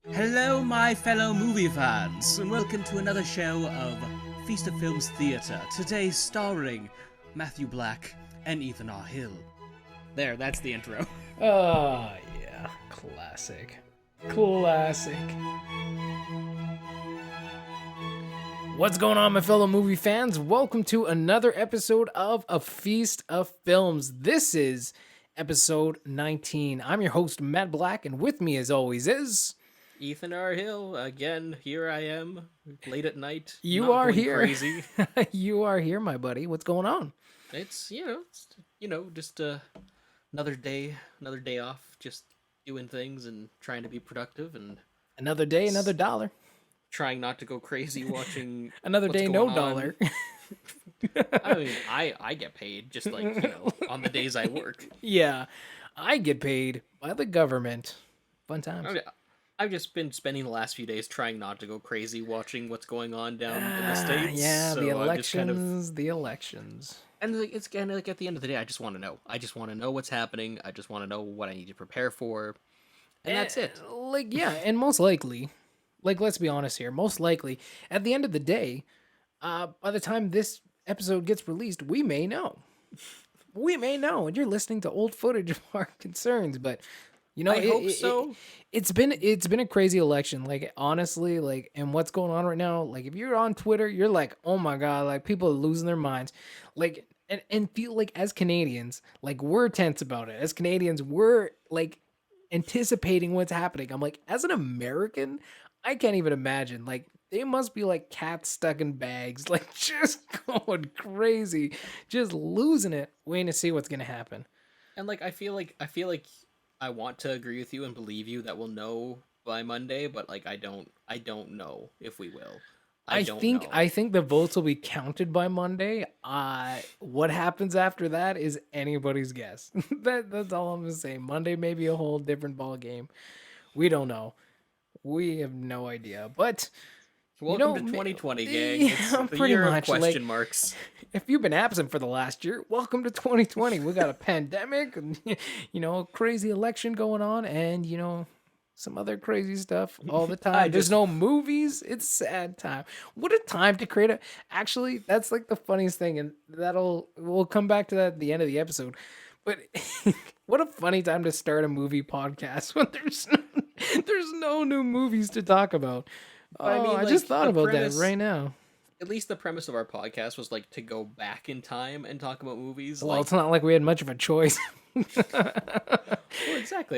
Hello, my fellow movie fans, and welcome to another show of Feast of Films Theatre. Today starring Matthew Black and Ethan R. Hill. There, that's the intro. Oh, yeah. Classic. Classic. What's going on, my fellow movie fans? Welcome to another episode of A Feast of Films. This is episode 19. I'm your host, Matt Black, and with me, as always, is... Ethan R. Hill, again, here I am, late at night. You not are going here. Crazy. You are here, my buddy. What's going on? It's, just another day off, just doing things and trying to be productive and Another day, another dollar. trying not to go crazy watching Another what's day, going no on. dollar. I mean, I get paid just on the days I work. Yeah, I get paid by the government. Fun times. I've just been spending the last few days trying not to go crazy watching what's going on down in the States. Yeah, so the I'm just elections, the elections. And it's kind of like at the end of the day, I just want to know. I just want to know what's happening. I just want to know what I need to prepare for. And that's it. And most likely, let's be honest here, most likely, at the end of the day, by the time this episode gets released, we may know. We may know, and you're listening to old footage of our concerns, but... I hope so. It's been a crazy election. Like, honestly, and what's going on right now, like, if you're on Twitter, you're like, oh my God, like, people are losing their minds. Like, and feel like as Canadians, like, we're tense about it. As Canadians, we're like anticipating what's happening. I'm like, as an American, I can't even imagine. Like, they must be like cats stuck in bags, like just going crazy, just losing it, waiting to see what's gonna happen. And like I feel like I want to agree with you and believe you that we'll know by Monday, but like I don't know if we will. I don't know. I think the votes will be counted by Monday. What happens after that is anybody's guess. That's all I'm gonna say. Monday may be a whole different ball game. We don't know. We have no idea. But welcome to 2020, gang. Yeah, It's the pretty year much. of question marks. If you've been absent for the last year, welcome to 2020. We got a pandemic, and a crazy election going on, and some other crazy stuff all the time. There's no movies. It's a sad time. What a time to create a... Actually, that's like the funniest thing, and we'll come back to that at the end of the episode. But what a funny time to start a movie podcast when there's no new movies to talk about. I just thought about that right now. At least the premise of our podcast was like to go back in time and talk about movies. Well, it's not like we had much of a choice. Well, exactly.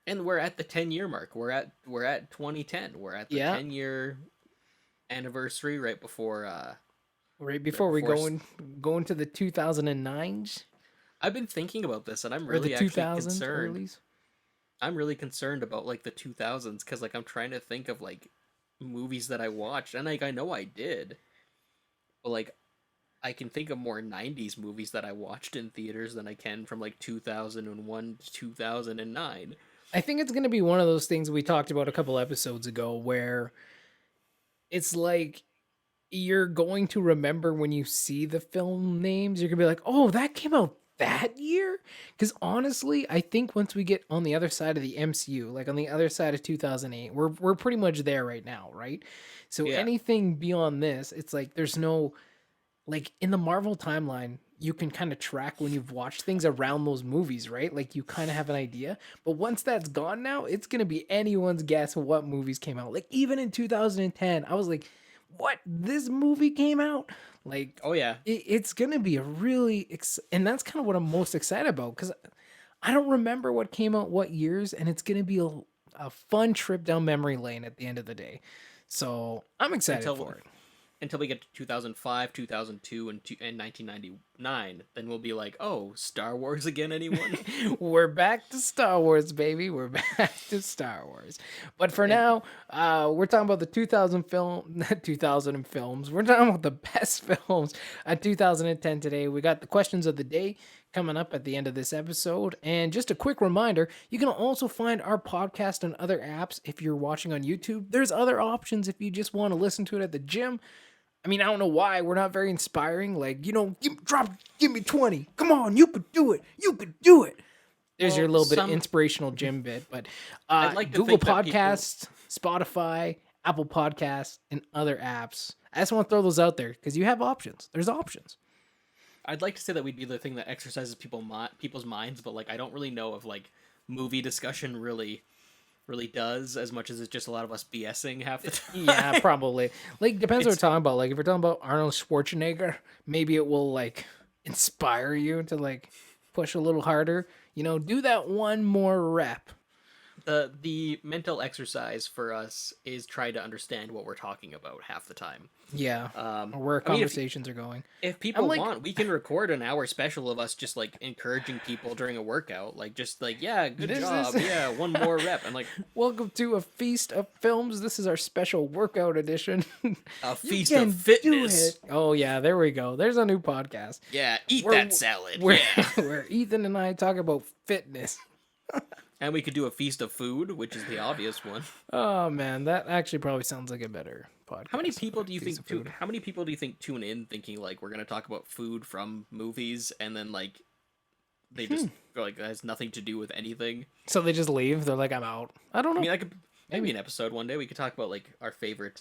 And we're at the 10-year mark. We're at 2010. We're at the 10-year anniversary right before we go into the 2009s. I've been thinking about this, and I'm really actually concerned. Earlies. I'm really concerned about like the 2000s because like I'm trying to think of like movies that I watched, and like I know I did, but like I can think of more 90s movies that I watched in theaters than I can from like 2001 to 2009. I think it's going to be one of those things we talked about a couple episodes ago where it's like you're going to remember when you see the film names, you're going to be like, oh, that came out that year? Because honestly, I think once we get on the other side of the MCU, like on the other side of 2008, we're pretty much there right now, right? So anything beyond this, it's like there's no... Like, in the Marvel timeline, you can kind of track when you've watched things around those movies, right? Like, you kind of have an idea. But once that's gone now, it's going to be anyone's guess what movies came out. Like, even in 2010, I was like, what? This movie came out? Like, oh, yeah. It's going to be a really... and that's kind of what I'm most excited about, because I don't remember what came out what years, and it's going to be a fun trip down memory lane at the end of the day. So, I'm excited for it. Until we get to 2005, 2002, and 1999, then we'll be like, oh, Star Wars again, anyone? We're back to Star Wars, baby. We're back to Star Wars. But for now, we're talking about the 2000 films. We're talking about the best films of 2010 today. We got the questions of the day coming up at the end of this episode. And just a quick reminder, you can also find our podcast on other apps if you're watching on YouTube. There's other options if you just want to listen to it at the gym. I mean, I don't know why. We're not very inspiring. Like, give me 20. Come on, you could do it. You could do it. There's your Well, little bit of inspirational gym bit. But I'd like to Google think that people Podcasts, Spotify, Apple Podcasts, and other apps. I just want to throw those out there because you have options. There's options. I'd like to say that we'd be the thing that exercises people's minds, but like I don't really know if like movie discussion really does as much as it's just a lot of us BSing half the Yeah, time. probably. Like, depends what we're It's talking about. Like, if we're talking about Arnold Schwarzenegger, maybe it will like inspire you to like push a little harder. Do that one more rep. the mental exercise for us is try to understand what we're talking about half the time. Yeah, Um, or where I mean, conversations are going. if I'm people like, want, we can record an hour special of us just like encouraging people during a workout, like just like yeah, good this job, is yeah, one more rep, and like welcome to a feast of films. This is our special workout edition. a You feast of can do fitness. it. Oh yeah, there we go. There's a new podcast. Yeah, eat Where that salad. where Yeah. where Ethan and I talk about fitness. And we could do a feast of food, which is the obvious one. Oh man, that actually probably sounds like a better How many podcast. people do you Piece of think food. how many people do you think tune in thinking like we're going to talk about food from movies and then like they just go like that has nothing to do with anything? So they just leave. They're like, I'm out. I don't I know. mean, I could maybe Maybe. an episode one day we could talk about like our favorite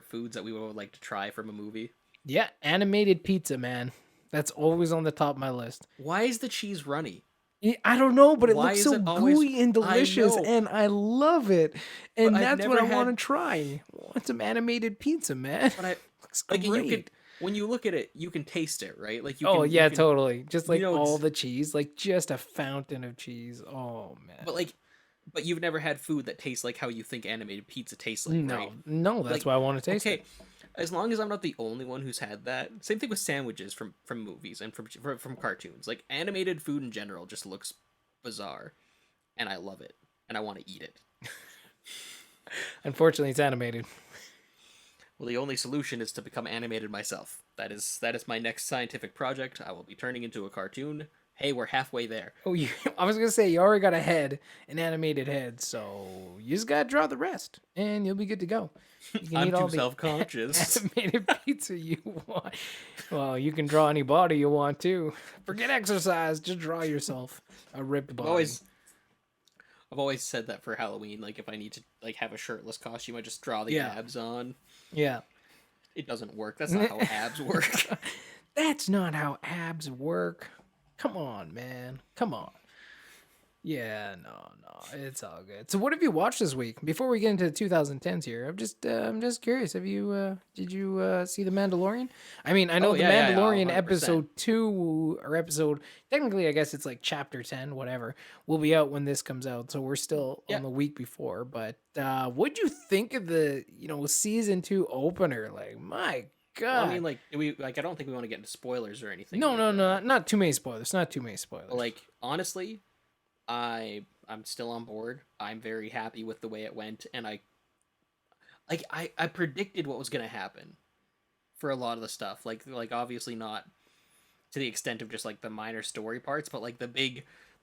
foods that we would like to try from a movie. Yeah, animated pizza, man. That's always on the top of my list. Why is the cheese runny? I don't know, but it Why looks is so it always gooey and I delicious, know, and I love it. but And I've that's what never I want to had try. I want some animated pizza, man. but I Looks like and you could great. when you look at it, you can taste it, right? Like Oh you yeah, can totally. Just you like know all the cheese, like just a fountain of cheese. Oh man. but like but you've never had food that tastes like how you think animated pizza tastes like, No, right? no, that's Like, why I want to taste okay, it. as long as I'm not the only one who's had that. Same thing with sandwiches from movies and from cartoons. Like animated food in general just looks bizarre, and I love it, and I want to eat it. Unfortunately, it's animated. Well, the only solution is to become animated myself. That is my next scientific project. I will be turning into a cartoon. Hey, we're halfway there. Oh, I was gonna say you already got a head, an animated head, so you just gotta draw the rest, and you'll be good to go. You can I'm eat all too the self-conscious. animated pizza you want. Well, you can draw any body you want to. Forget exercise, just draw yourself a ripped I've body. always I've always said that for Halloween. Like if I need to like have a shirtless costume, I just draw the Yeah. abs on. Yeah. It doesn't work. That's not how abs work. That's not how abs work. Come on, man. Come on. Yeah, no, it's all good. So, what have you watched this week? Before we get into the 2010s here, I'm just curious. Did you see the Mandalorian? I mean, I know Oh the yeah, yeah, Mandalorian 100%. episode 2 or episode technically, I guess it's like chapter 10, whatever, will be out when this comes out. So we're still Yeah. on the week before. But what'd you think of the season 2 opener? Like, my Well, I God. mean, like, I don't think we want to get into spoilers or anything. No, like no, that. no, not too many spoilers. Not too many spoilers. But, like, honestly, I'm still on board. I'm very happy with the way it went, and I predicted what was gonna happen for a lot of the stuff. Like obviously not to the extent of just like the minor story parts, but like the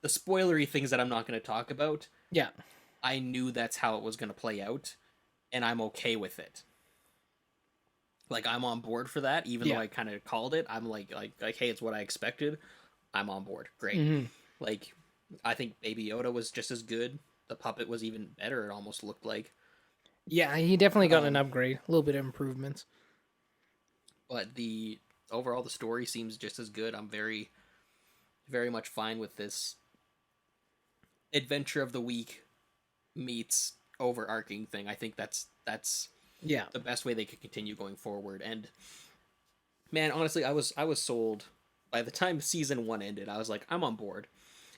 spoilery things that I'm not gonna talk about. Yeah. I knew that's how it was gonna play out, and I'm okay with it. Like I'm on board for that, even though Yeah. I kind of called it. I'm like, hey, it's what I expected. I'm on board. Great. Mhm. Like, I think Baby Yoda was just as good. The puppet was even better. It almost looked like. Yeah, he definitely got an Um, upgrade, a little bit of improvements. but the overall the story seems just as good. I'm very, very much fine with this adventure of the week meets overarching thing. I think that's Yeah. the best way they could continue going forward. And man, honestly, I was sold by the time season 1 ended. I was like, I'm on board.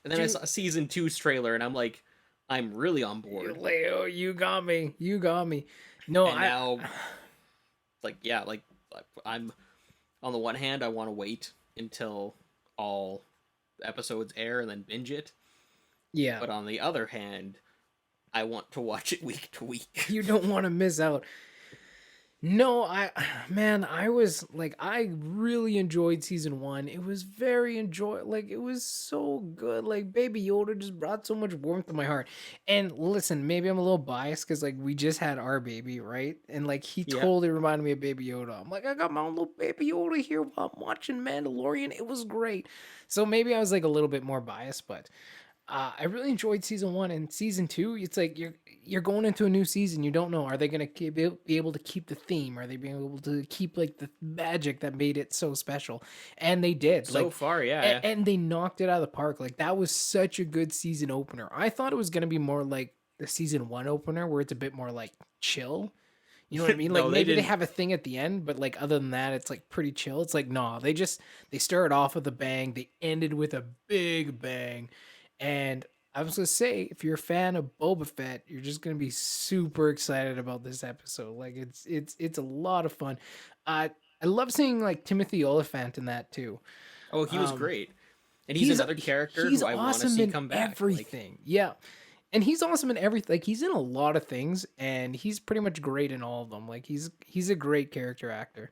And then I Dude. saw season 2's trailer, and I'm like, I'm really on board. Leo, you got me. You got me. No, And now, like, yeah, like I'm on the one hand, I want to wait until all episodes air and then binge it. yeah. But on the other hand, I want to watch it week to week. You don't want to miss out. No, I was like, I really enjoyed season 1. It was very like, it was so good. Like, Baby Yoda just brought so much warmth to my heart. And listen, maybe I'm a little biased because, like, we just had our baby, right? And, like, he Yeah. totally reminded me of Baby Yoda. I'm like, I got my own little Baby Yoda here while I'm watching Mandalorian. It was great. So maybe I was, like, a little bit more biased, but I really enjoyed season one and season two. It's like you're going into a new season. You don't know, are they gonna be able to keep the theme? Are they being able to keep like the magic that made it so special? And they did. So Like, far, yeah. and they knocked it out of the park. Like that was such a good season opener. I thought it was gonna be more like the season one opener, where it's a bit more like chill. You know what I mean? Like No, they maybe they didn't. have a thing at the end, but like other than that, it's like pretty chill. It's like nah, they started off with a bang, they ended with a big bang, and I was gonna say, if you're a fan of Boba Fett, you're just gonna be super excited about this episode. Like it's a lot of fun. Uh, I love seeing like Timothy Oliphant in that too. Oh, he was Um, great, and he's he's another character he's who I want to awesome see in come back. Like, everything. Yeah, and he's awesome in everything. Like he's in a lot of things, and he's pretty much great in all of them. Like he's a great character actor.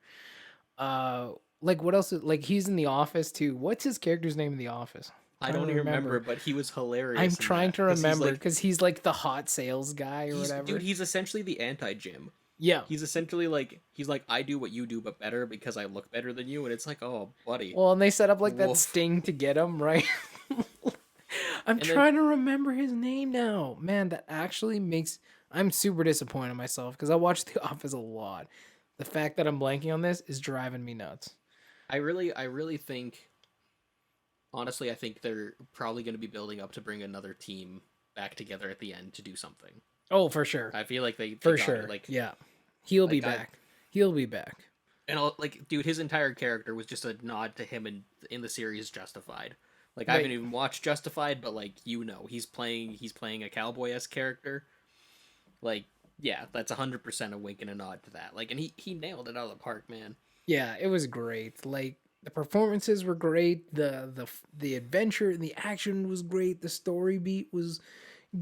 Uh, like what else? Like he's in The Office too. What's his character's name in The Office? I Trying to don't even remember, remember. but he was I'm hilarious in trying that to because remember because he's like the hot sales guy or he's dude. whatever. He's essentially the anti-Jim. Yeah. He's essentially like I do what you do but better because I look better than you, and it's like, oh, buddy, Well, and they set up like that woof. sting to get him, right? I'm And then trying to remember his name now. Man, that actually makes I'm super disappointed in myself because I watch The Office a lot. The fact that I'm blanking on this is driving me nuts. I really think, honestly, I think they're probably going to be building up to bring another team back together at the end to do something. Oh, for sure. I feel like they For got it. sure. Yeah. He'll be I back. He'll be back. and like, dude, his entire character was just a nod to him in the series Justified. Like, I haven't Right. even watched Justified, but like, he's playing a cowboy esque character. Like, yeah, that's 100% a wink and a nod to that. Like, and he nailed it out of the park, man. Yeah, it was great. Like the performances were great. The adventure and the action was great. The story beat was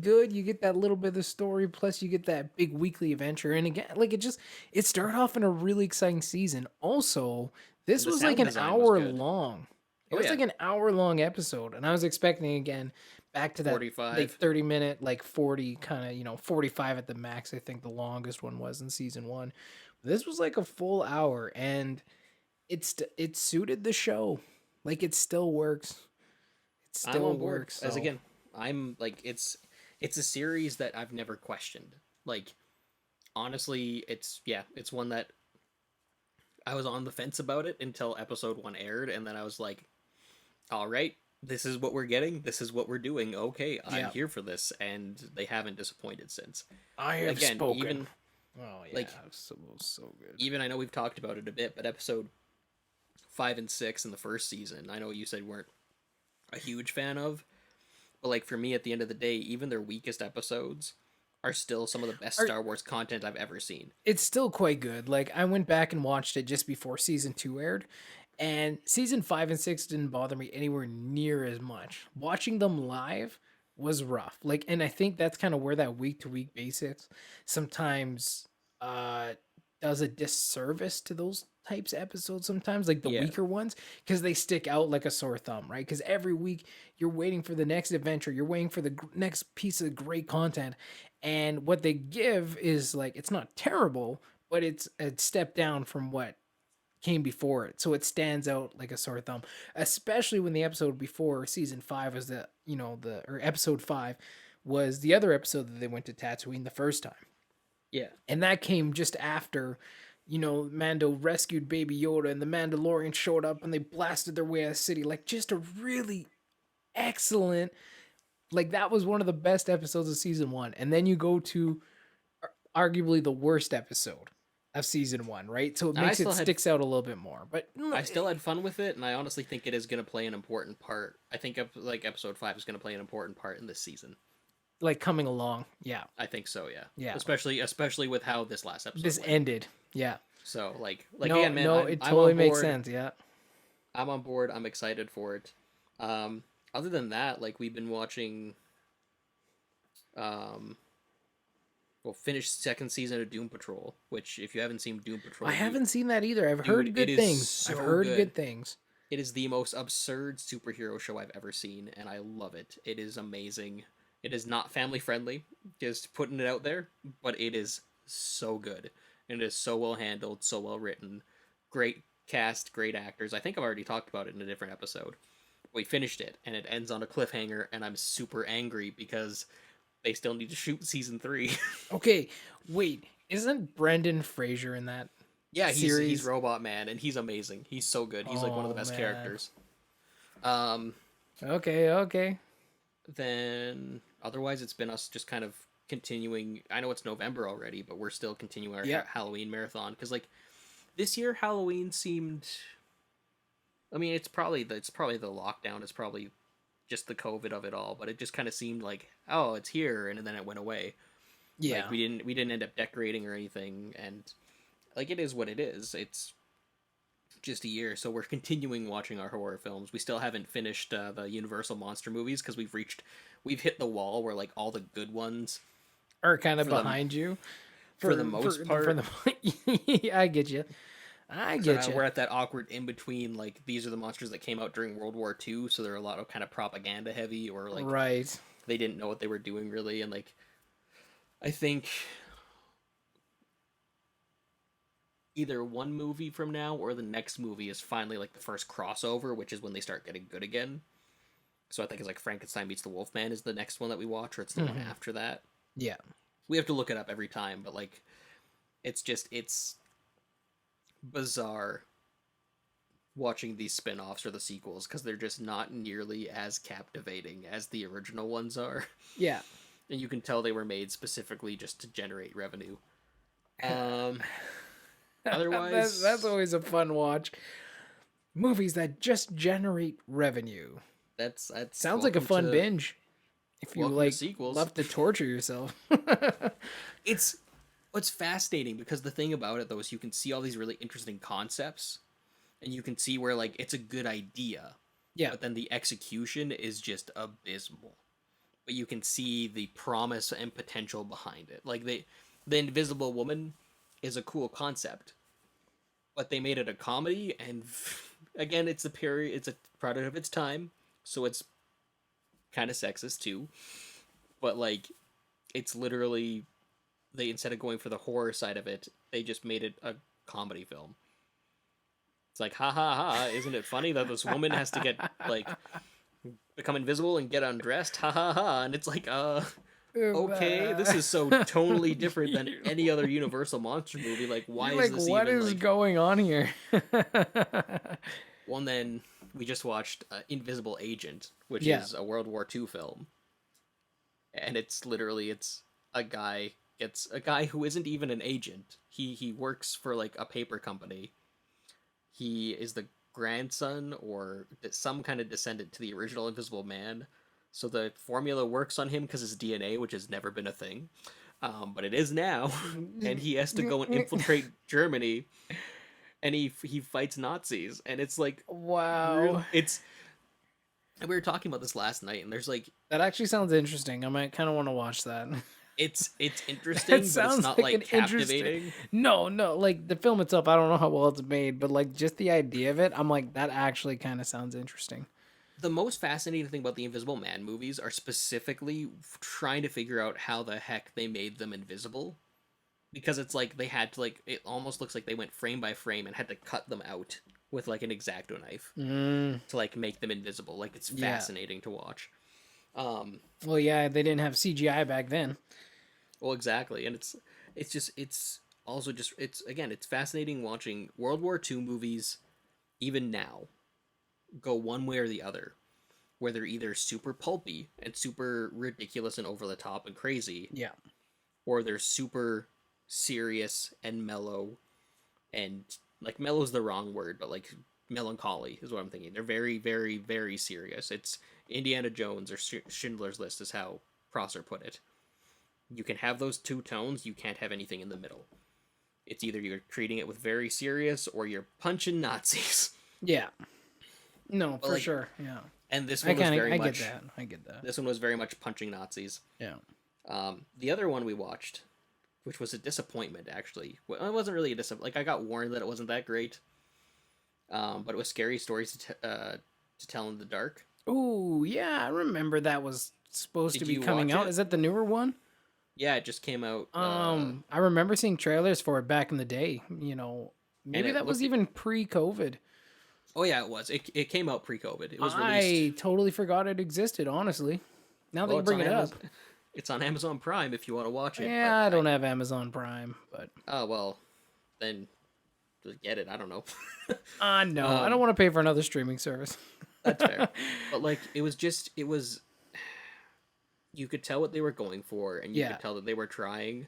good. You get that little bit of the story, plus you get that big weekly adventure. And again, like it started off in a really exciting season. Also, this The was like sound an design was hour good. long. It Oh was yeah, like an hour long episode, and I was expecting again back to that like 45. 30 minute, like 40 kind of 45 at the max. I think the longest one was in season one. This was like a full hour, and it suited the show. Like it still works. It I'm still on board. works. As So again, I'm like it's a series that I've never questioned. Like, honestly, it's one that I was on the fence about it until episode 1 aired, and then I was like, all right, this is what we're getting, this is what we're doing. Okay, I'm yeah, here for this, and they haven't disappointed since. I have Again, spoken. Oh yeah, like so good. even I know we've talked about it a bit, but episode 5 and 6 in the first season, I know you said weren't a huge fan of, but like for me, at the end of the day, even their weakest episodes are still some of the best Are, Star Wars content I've ever seen. it's still quite good. Like I went back and watched it just before season two aired, and season five and six didn't bother me anywhere near as much. Watching them live was rough. Like, and I think that's kind of where that week to week basics sometimes uh does a disservice to those types of episodes sometimes, like the Yeah, weaker ones, because they stick out like a sore thumb, right? Because every week you're waiting for the next adventure, you're waiting for the next piece of great content, and what they give is like it's not terrible, but it's a step down from what came before it, so it stands out like a sore thumb. Especially when the episode before season five was the or episode five was the other episode that they went to Tatooine the first time, yeah. and that came just after Mando rescued Baby Yoda and the Mandalorian showed up and they blasted their way out of the city. Like just a really excellent, like that was one of the best episodes of season one. And then you go to arguably the worst episode of season one, right? So it And makes it sticks out a little bit more. But I still had fun with it, and I honestly think it is going to play an important part. I think like episode 5 is going to play an important part in this season. like coming along, yeah, I think so, yeah. yeah. Especially with how this last episode This went. ended, yeah. So No, again, man, no, I'm it I'm totally on makes board. sense, yeah. I'm on board. I'm excited for it. Other than that, like we've been watching, um, well, finished second season of Doom Patrol. Which, if you haven't seen Doom Patrol, I haven't seen that either. I've heard dude, it good is things. I've so heard good. good things. It is the most absurd superhero show I've ever seen, and I love it. It is amazing. It is not family friendly, just putting it out there, but it is so good. And it is so well handled, so well written. Great cast, great actors. I think I've already talked about it in a different episode. We finished it, and it ends on a cliffhanger, and I'm super angry because they still need to shoot season 3. Okay, wait, isn't Brendan Fraser in that Yeah, he's series? Robot Man, and he's amazing. He's so good. He's like one of the Oh best man. characters. Um, Okay, okay. then otherwise, it's been us just kind of continuing. I know it's November already, but we're still continuing our Yeah. Halloween marathon because like this year Halloween seemed. I mean, it's probably the lockdown. It's probably just the COVID of it all, but it just kind of seemed like, oh, it's here, and then it went away. Like Yeah. we didn't end up decorating or anything, and like it is what it is. It's just a year, so we're continuing watching our horror films. We still haven't finished the Universal monster movies because we've hit the wall where like all the good ones Or kind of for the behind you for the most for part. the yeah, I get you. I get you. We're at that awkward in between. Like these are the monsters that came out during World War II, so they're a lot of kind of propaganda heavy, or like Right. they didn't know what they were doing really, and like I think either one movie from now or the next movie is finally like the first crossover, which is when they start getting good again. So I think it's like Frankenstein meets the Wolfman is the next one that we watch, or it's the one Mhm. after that. Yeah. We have to look it up every time, but like it's bizarre watching these spin-offs or the sequels because they're just not nearly as captivating as the original ones are. Yeah. And you can tell they were made specifically just to generate revenue. Um That's Otherwise, always a fun watch. Movies that just generate revenue. that's Sounds like a fun binge if you welcome to like sequels. love to torture yourself. It's fascinating because the thing about it though is you can see all these really interesting concepts and you can see where like it's a good idea, Yeah. but then the execution is just abysmal. But you can see the promise and potential behind it. Like the Invisible Woman is a cool concept, but they made it a comedy, and again, it's a period, it's a product of its time, so it's kind of sexist too. But like, it's literally they instead of going for the horror side of it, they just made it a comedy film. It's like, ha ha ha! Isn't it funny that this woman has to get like become invisible and get undressed? Ha ha ha! And it's like, okay, this is so tonally different than any other Universal monster movie. Like, why You're is like, this what even is like? going on here? Well, and then we just watched Invisible Agent, which Yeah. is a World War II film, and it's literally it's a guy who isn't even an agent. He works for like a paper company. He is the grandson or some kind of descendant to the original Invisible Man. So the formula works on him because his DNA, which has never been a thing, but it is now, and he has to go and infiltrate Germany, and he fights Nazis, and it's like real. Wow. It's and we were talking about this last night, and there's like That actually sounds interesting. I might kind of want to watch that. it's That interesting, but it's sounds not like like an interesting. captivating. No, no, like the film itself, I don't know how well it's made, but like just the idea of it, I'm like, that actually kind of sounds interesting. The most fascinating thing about the Invisible Man movies are specifically trying to figure out how the heck they made them invisible. Because it's like they had to like it almost looks like they went frame by frame and had to cut them out with like an X-Acto knife Mm, to like make them invisible. Like it's yeah. fascinating to watch. Um Well, yeah, they didn't have CGI back then. well exactly, and it's also just it's again it's fascinating watching World War II movies even now go one way or the other, where they're either super pulpy and super ridiculous and over the top and crazy, Yeah. or they're super serious and mellow and like mellow's the wrong word, but like melancholy is what I'm thinking. They're very, very, very serious. It's Indiana Jones or Schindler's List is how Prosser put it. You can have those two tones, you can't have anything in the middle. It's either you're treating it with very serious or you're punching Nazis. Yeah. No, But for like, sure. Yeah. and this I one was kind of, very I get much that. I get that. this one was very much punching Nazis. Yeah. The other one we watched, which was a disappointment actually. Well, it wasn't really a disappointment. Like I got warned that it wasn't that great. But it was Scary Stories to Tell in the Dark. Ooh, yeah, I remember that was supposed to Did be you coming watch out. it? Is that the newer one? Yeah, it just came out. I remember seeing trailers for it back in the day. And Maybe it that was looked even pre-COVID. Oh yeah, it was. It came out pre-COVID. It was released. I totally forgot it existed, honestly. Now that Well, you it's bring on it up. Amazon. It's on Amazon Prime if you want to watch it. Yeah, But I don't have Amazon Prime, but oh well, then just get it. I don't know. no, I don't um, want to pay for another streaming service. that's fair. But like, it was. You could tell what they were going for, and you Yeah. could tell that they were trying.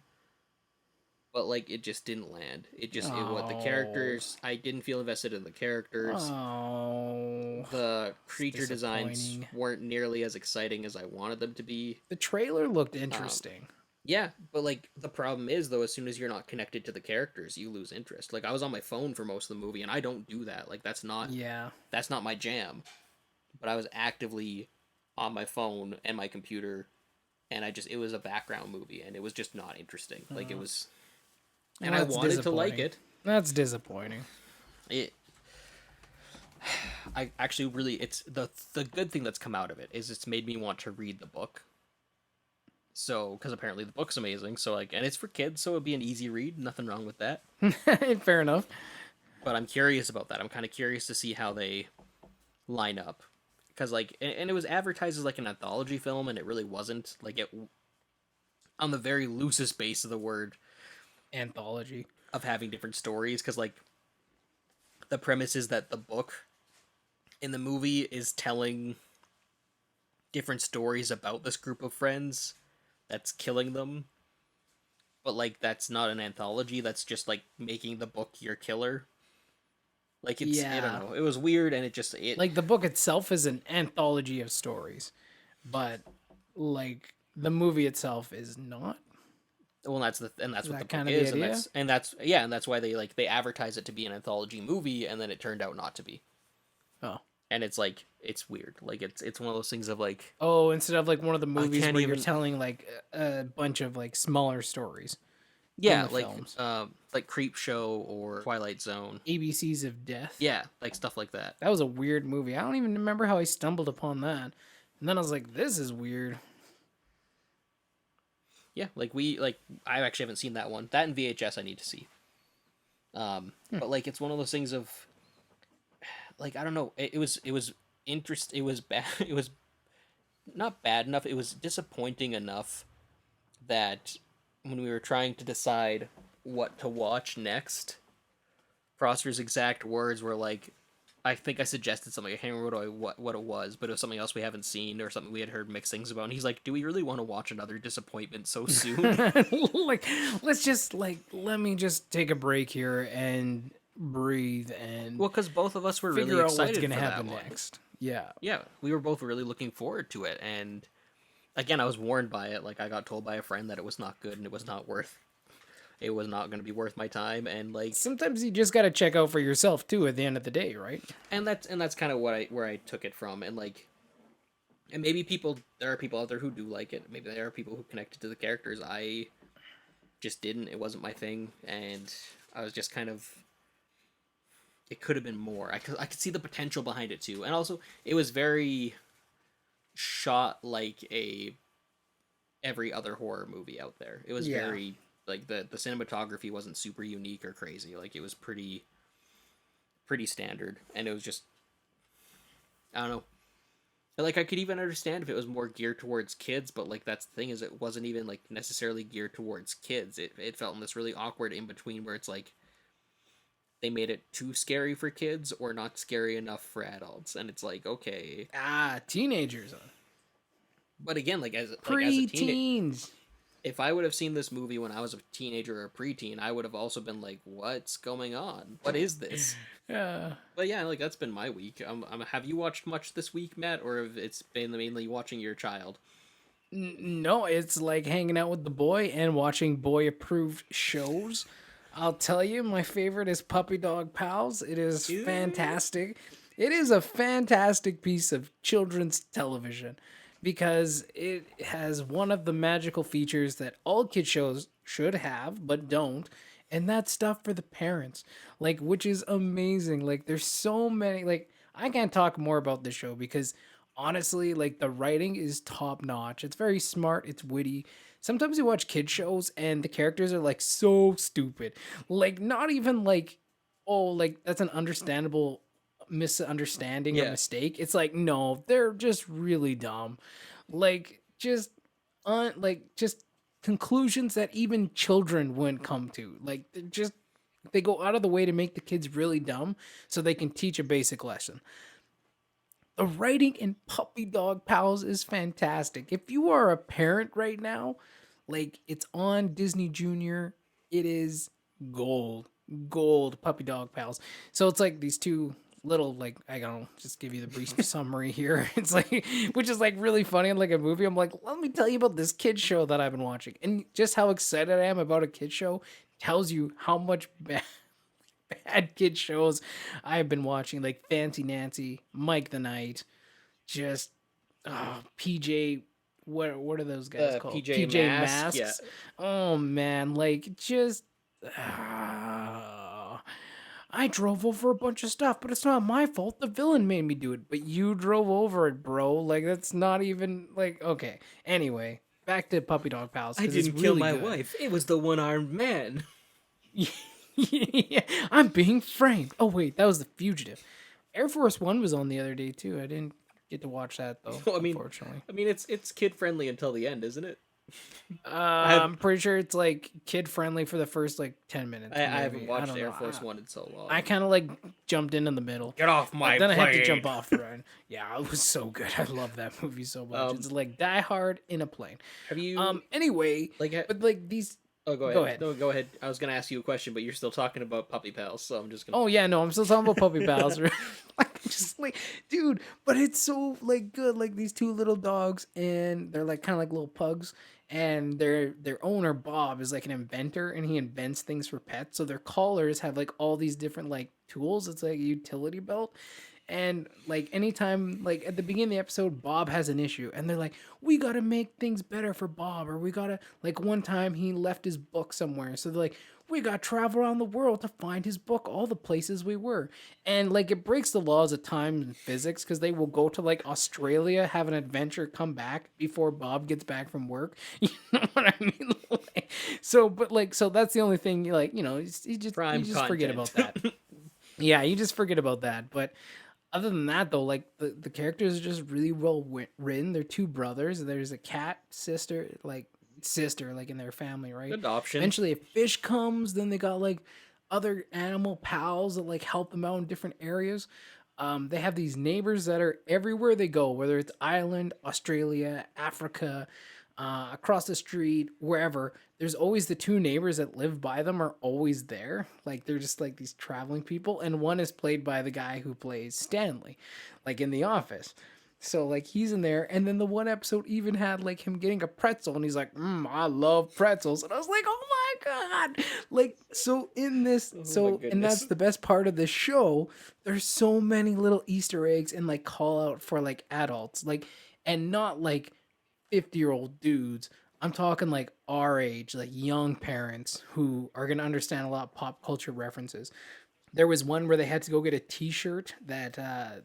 But like, it just didn't land. It what the Oh. characters. I didn't feel invested in the characters. Oh. The It's creature designs disappointing. weren't nearly as exciting as I wanted them to be. The trailer looked Um, interesting. Yeah, but like the problem is though, as soon as you're not connected to the characters, you lose interest. Like I was on my phone for most of the movie, and I don't do that. Like Yeah. that's not my jam. But I was actively on my phone and my computer, and it was a background movie, and it was just not interesting. Like it was, and Well, I that's wanted to like disappointing. it. That's disappointing. It, I actually really, it's the good thing that's come out of it is it's made me want to read the book. So, because apparently the book's amazing, so like, and it's for kids, so it'd be an easy read. Nothing wrong with that. Fair enough. But I'm curious about that. I'm kind of curious to see how they line up, because like, and it was advertised as like an anthology film, and it really wasn't. Like it, on the very loosest base of the word, Anthology. of having different stories, because like the premise is that the book in the movie is telling different stories about this group of friends that's killing them, but like that's not an anthology. That's just like making the book your killer. Like it's, I don't Yeah. know, it was weird, and it Like the book itself is an anthology of stories, but like the movie itself is not. well, that's Is what the that book kind of the is, idea? and that's why they advertise it to be an anthology movie, and then it turned out not to be. Oh. And it's like it's weird. Like it's one of those things of like Oh, instead of like one of the I movies can't where you're even, telling like a bunch of like smaller stories in yeah, the films. like Creep Show or Twilight Zone. ABCs of Death. Yeah, like stuff like that. That was a weird movie. I don't even remember how I stumbled upon that. And then I was like, this is weird. Yeah, like I actually haven't seen that one. That in VHS I need to see. But like it's one of those things of like I don't know. It was It was bad. It was not bad enough. It was disappointing enough that when we were trying to decide what to watch next, Prosper's exact words were like, I think I suggested something. I can't remember what it was, but it was something else we haven't seen or something we had heard mixed things about. And he's like, "Do we really want to watch another disappointment so soon?" Like, let's just like let me just take a break here and breathe and Well, because both of us were really figure out what's excited gonna for that happen one. next. Yeah. Yeah, we were both really looking forward to it, and again, I was warned by it. Like I got told by a friend that it was not good and it was not worth. It was not going to be worth my time, and like, Sometimes you just gotta check out for yourself too at the end of the day, right? and that's kind of where I took it from, and like, and maybe there are people out there who do like it. Maybe there are people who connected to the characters. I just didn't. It wasn't my thing, and I was just kind of. It could have been more. I could see the potential behind it too, and also it was very shot like a every other horror movie out there. It was Yeah. very like the cinematography wasn't super unique or crazy. Like it was pretty standard, and it was just I don't know. Like I could even understand if it was more geared towards kids, but like that's the thing is it wasn't even like necessarily geared towards kids. It felt in this really awkward in between where it's like they made it too scary for kids or not scary enough for adults, and it's like okay. Teenagers. But again, as a teenager, Pre-teens. if I would have seen this movie when I was a teenager or a preteen, I would have also been like, "What's going on? What is this?" Yeah. But yeah, like that's been my week. Have you watched much this week, Matt, or have it's been mainly watching your child? No, it's like hanging out with the boy and watching boy approved shows. I'll tell you, my favorite is Puppy Dog Pals. It is fantastic. It is a fantastic piece of children's television because it has one of the magical features that all kid shows should have but don't, and that's stuff for the parents. Like, which is amazing. Like, there's so many, like, I can't talk more about this show because honestly, like the writing is top notch. It's very smart, it's witty. Sometimes you watch kid shows and the characters are like so stupid. Like not even like oh, like that's an understandable misunderstanding or Yeah. mistake. It's like, no, they're just really dumb. Like just just conclusions that even children wouldn't come to. Like they go out of the way to make the kids really dumb so they can teach a basic lesson. The writing in Puppy Dog Pals is fantastic. If you are a parent right now, like it's on Disney Junior, it is gold, gold Puppy Dog Pals. So it's like these two little like I don't know, just give you the brief summary here. It's like which is like really funny in like a movie. I'm like, let me tell you about this kid show that I've been watching, and just how excited I am about a kid show tells you how much bad kid shows I've been watching, like Fancy Nancy, Mike the Knight, just PJ. What are those guys called? PJ PJ Masks. Yeah. Masks. Oh man, like just. I drove over a bunch of stuff, but it's not my fault. The villain made me do it, but you drove over it, bro. Like that's not even like okay. Anyway, back to Puppy Dog Pals. I didn't kill my wife. It was the one-armed man. Yeah, I'm being framed. Oh wait, that was The Fugitive. Air Force One was on the other day too. I didn't get to watch that though. Well, unfortunately, it's kid friendly until the end, isn't it? I'm pretty sure it's like kid friendly for the first like 10 minutes. I haven't maybe. watched don't Air know. Force One in so long. I kind of like jumped in the middle. Get off my Then plane. I had to jump off the ride. Yeah, it was so good. I love that movie so much. It's like Die Hard in a plane. Have you Anyway, but like these. Oh, go ahead. Go ahead. No, go ahead. I was gonna ask you a question, but you're still talking about Puppy Pals, so I'm just gonna. Oh yeah, no, I'm still talking about Puppy Pals. Like just like, dude, but it's so like good. Like these two little dogs, and they're like kind of like little pugs, and their owner Bob is like an inventor, and he invents things for pets. So their collars have like all these different like tools. It's like a utility belt. And like anytime, like at the beginning of the episode, Bob has an issue, and they're like, "We gotta make things better for Bob," or "We gotta like." One time he left his book somewhere, so they're like, "We gotta travel around the world to find his book, all the places we were," and like it breaks the laws of time and physics because they will go to like Australia, have an adventure, come back before Bob gets back from work. You know what I mean? Like, so that's the only thing. Like you just forget about that. Yeah, you just forget about that, but. Other than that, though, like the characters are just really well written. They're two brothers. There's a cat sister, like in their family, right? Adoption. Eventually, a fish comes. Then they got like other animal pals that like help them out in different areas. They have these neighbors that are everywhere they go, whether it's Ireland, Australia, Africa, across the street, wherever. There's always the two neighbors that live by them are always there. Like they're just like these traveling people, and one is played by the guy who plays Stanley, like in The Office. So like he's in there, and then the one episode even had like him getting a pretzel, and he's like, "I love pretzels," and I was like, "Oh my god!" Like so in this, and that's the best part of this show. There's so many little Easter eggs and like call out for like adults, like and not like 50-year-old dudes. I'm talking like our age, like young parents who are going to understand a lot of pop culture references. There was one where they had to go get a T-shirt that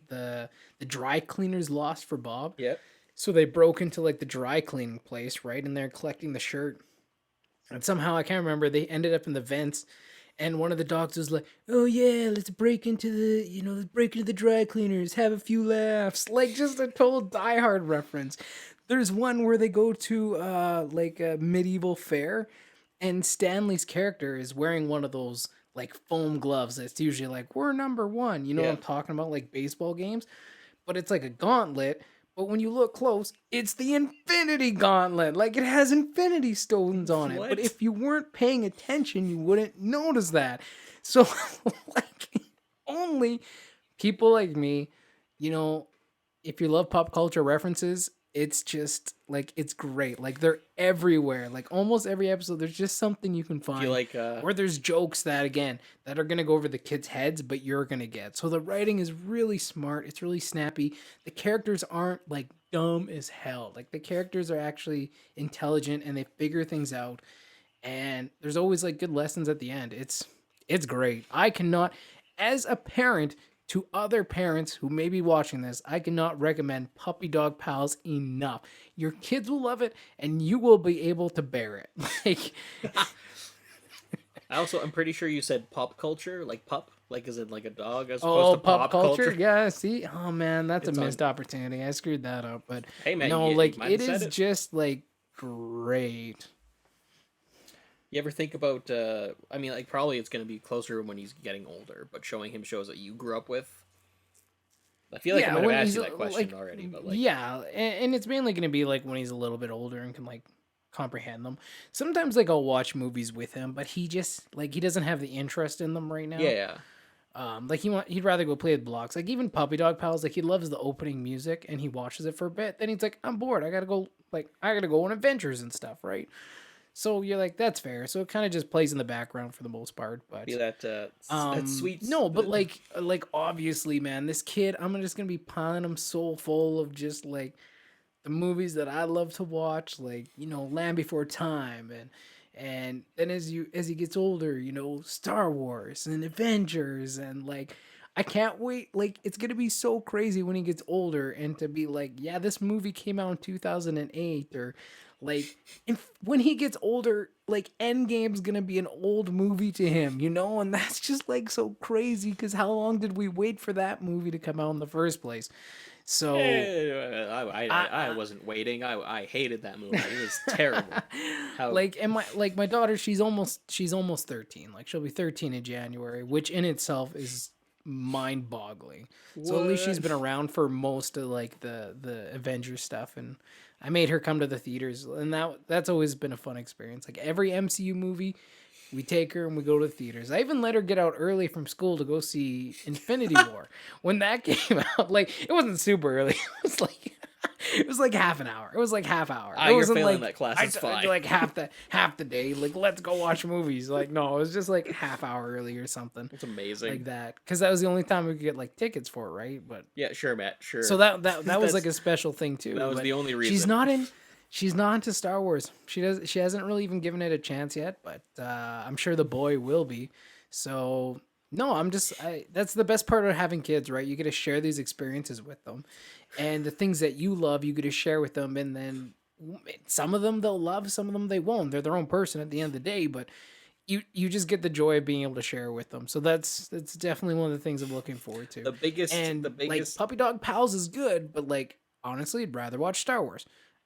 the dry cleaners lost for Bob. Yep. So they broke into like the dry cleaning place, right? And they're collecting the shirt. And somehow I can't remember. They ended up in the vents, and one of the dogs was like, "Oh yeah, let's break into the dry cleaners, have a few laughs." Like just a total Die Hard reference. There's one where they go to like a medieval fair, and Stanley's character is wearing one of those like foam gloves that's usually like we're number one. You know what I'm talking about, like baseball games, but it's like a gauntlet. But when you look close, it's the Infinity Gauntlet. Like it has Infinity Stones on it. What? But if you weren't paying attention, you wouldn't notice that. So like only people like me, if you love pop culture references, it's just like it's great. Like they're everywhere. Like almost every episode, there's just something you can find. Or there's jokes that are gonna go over the kids' heads, but you're gonna get. So the writing is really smart. It's really snappy. The characters aren't like dumb as hell. Like the characters are actually intelligent and they figure things out. And there's always like good lessons at the end. It's great. I cannot, as a parent, to other parents who may be watching this, I cannot recommend Puppy Dog Pals enough. Your kids will love it, and you will be able to bear it. Like, I'm pretty sure you said pop culture, like pup, like is it like a dog as opposed Oh, to pop pop culture? culture? Yeah, see? Oh man, that's a It's on. missed opportunity. I screwed that up. But Hey man, no, you like might it have said is it. just like great. You ever think about? I mean, like probably it's gonna be closer when he's getting older, but showing him shows that you grew up with. I feel like I Yeah, might have when asked he's you that question like, already, but like, yeah, and it's mainly going to be like when he's a little bit older and can like comprehend them. Sometimes like I'll watch movies with him, but he just like he doesn't have the interest in them right now. yeah, Like he'd rather go play with blocks. Like even Puppy Dog Pals, like he loves the opening music and he watches it for a bit. Then he's like, I'm bored. I gotta go on adventures and stuff, right? So you're like, that's fair. So it kind of just plays in the background for the most part. be But that sweet. no, but like obviously, man, this kid, I'm just gonna be piling him so full of just like the movies that I love to watch, like Land Before Time, and then as he gets older, Star Wars and Avengers, and like I can't wait. Like it's gonna be so crazy when he gets older, and to be like, yeah, this movie came out in 2008, or like when he gets older, like Endgame's gonna be an old movie to him, and that's just like so crazy because how long did we wait for that movie to come out in the first place? So I wasn't waiting. I hated that movie. It was terrible. How like and my daughter, she's almost 13. Like she'll be 13 in January, which in itself is mind-boggling. So at least she's what? been around for most of like the Avengers stuff, and I made her come to the theaters, and that's always been a fun experience. Like every MCU movie, we take her and we go to the theaters. I even let her get out early from school to go see Infinity War. When that came out, like it wasn't super early. It was like half an hour. It was like half hour. It You're wasn't failing like that class. It's fine. like half the day. Like let's go watch movies. Like no, it was just like half hour early or something It's amazing. like that. Because that was the only time we could get like tickets for it, right? But Yeah, sure, Matt. Sure. so that was like That's- a special thing too. that was But the only reason. She's not into Star Wars. She hasn't really even given it a chance yet, but I'm sure the boy will be. So no, that's the best part of having kids, right? You get to share these experiences with them. And the things that you love, you get to share with them, and then some of them they'll love, some of them they won't. They're their own person at the end of the day, but you just get the joy of being able to share with them. So that's definitely one of the things I'm looking forward to. The biggest. And The like biggest. Puppy Dog Pals is good, but like honestly, I'd rather watch Star Wars.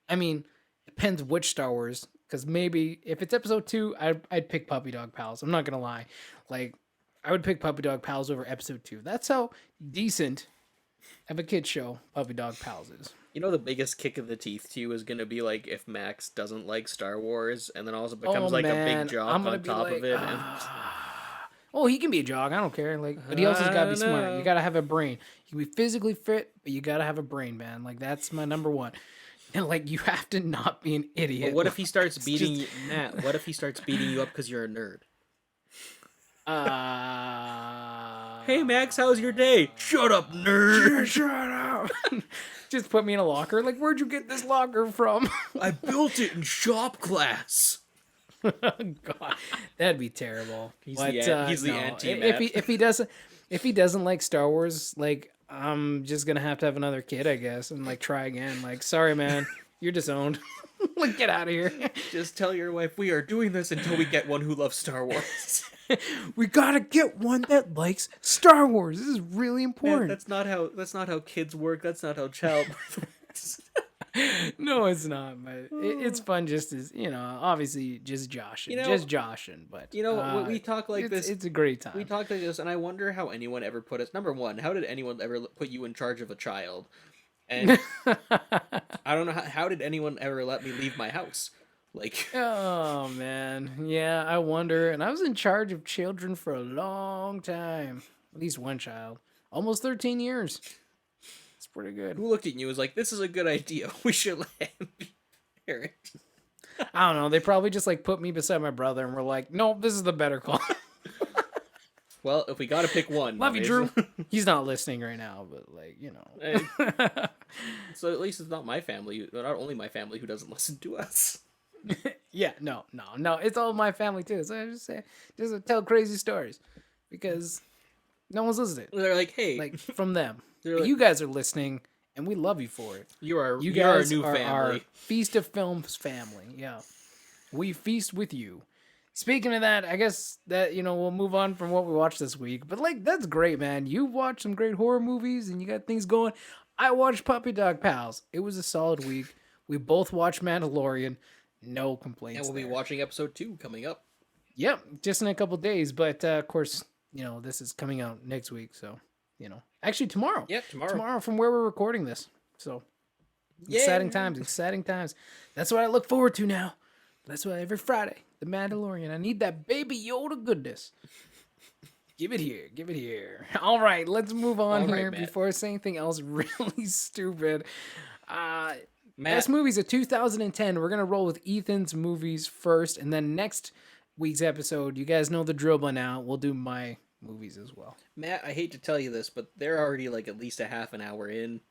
I mean, depends which Star Wars, because maybe if it's episode 2, I'd pick Puppy Dog Pals. I'm not gonna lie, like I would pick Puppy Dog Pals over episode 2. That's how decent of a kid show Puppy Dog Pals is. You know, the biggest kick of the teeth to you is gonna be like if Max doesn't like Star Wars, and then also Oh becomes like a man, big jock I'm gonna on be top like, of it. oh, he can be a jog. I don't care. Like, but he also got to be smart. You know. got to have a brain. You can be physically fit, but you got to have a brain, man. Like that's my number one. And like, you have to not be an idiot. But what if he starts It's beating just- you, Matt? What if he starts beating you up because you're a nerd? Hey Max, how's your day? Shut up, nerd. Shut up. Just put me in a locker. Like, where'd you get this locker from? I built it in shop class. God, that'd be terrible. He's But, the no. anti-Matt. If he doesn't like Star Wars, like I'm just gonna have to have another kid, I guess, and like try again. Like, sorry, man, you're disowned. Like, get out of here. Just tell your wife we are doing this until we get one who loves Star Wars. We gotta get one that likes Star Wars. This is really Man, important. that's not how kids work. That's not how childbirth works. No, it's not. But it's fun, just as obviously, just joshing, But we talk like this. It's a great time. We talk like this, and I wonder how anyone ever put us. Number one, how did anyone ever put you in charge of a child? And I don't know how did anyone ever let me leave my house? Like, Oh man, yeah, I wonder. And I was in charge of children for a long time. At least one child, almost 13 years. It's pretty good. who looked at you and was like, "This is a good idea. We should let him be parent." I don't know. They probably just like put me beside my brother and were like, "Nope, this is the better call." Well, if we got to pick one, Love you, anyways. Drew. He's not listening right now, but like So at least it's not my family, not only my family who doesn't listen to us. Yeah, no. It's all my family too. So I just say, tell crazy stories because no one's listening. They're like, "Hey, Like from them, They're but like- you guys are listening, and we love you for it. you are You our guys new are our family." Feast of Films family. Yeah, we feast with you. Speaking of that, I guess that we'll move on from what we watched this week. But like, that's great, man. You watched some great horror movies, and you got things going. I watched Puppy Dog Pals. It was a solid week. We both watched Mandalorian. No And complaints we'll be there. watching episode 2 coming up. Yep, just in a couple days. But of course, this is coming out next week, so actually tomorrow. Yeah, tomorrow. Tomorrow from where we're recording this. So exciting Yeah. times, exciting times. That's what I look forward to now. That's why every Friday, The Mandalorian. I need that baby Yoda goodness. Give it here, give it here. All right, let's move on All right, here Matt. before I say anything else really stupid. Matt, Best movies of 2010. We're gonna roll with Ethan's movies first, and then next week's episode, you guys know the drill by now. We'll do my movies as well. Matt, I hate to tell you this, but they're already like at least a half an hour in.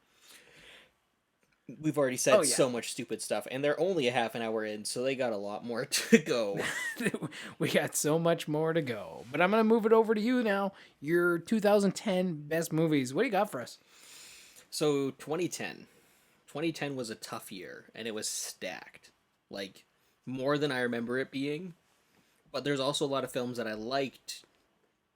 We've already said Oh, yeah. so much stupid stuff, and they're only a half an hour in, so they got a lot more to go. We got so much more to go, but I'm gonna move it over to you now. Your 2010 best movies. What do you got for us? So 2010 was a tough year, and it was stacked, like more than I remember it being. But there's also a lot of films that I liked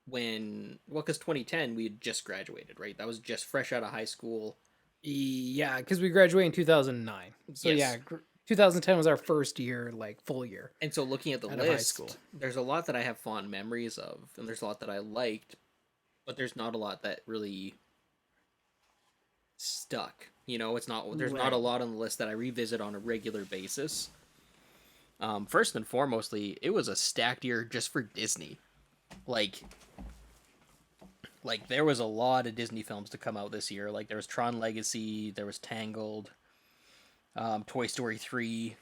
because 2010 we had just graduated, right? That was just fresh out of high school. Yeah, because we graduated in 2009. So Yes. yeah, 2010 was our first year, like full year. And so looking at the Out of high list, school. there's a lot that I have fond memories of, and there's a lot that I liked, but there's not a lot that really stuck. It's not there's not a Right. lot on the list that I revisit on a regular basis. First and foremostly, it was a stacked year just for Disney. Like there was a lot of Disney films to come out this year. Like there was Tron Legacy, there was Tangled, Toy Story 3,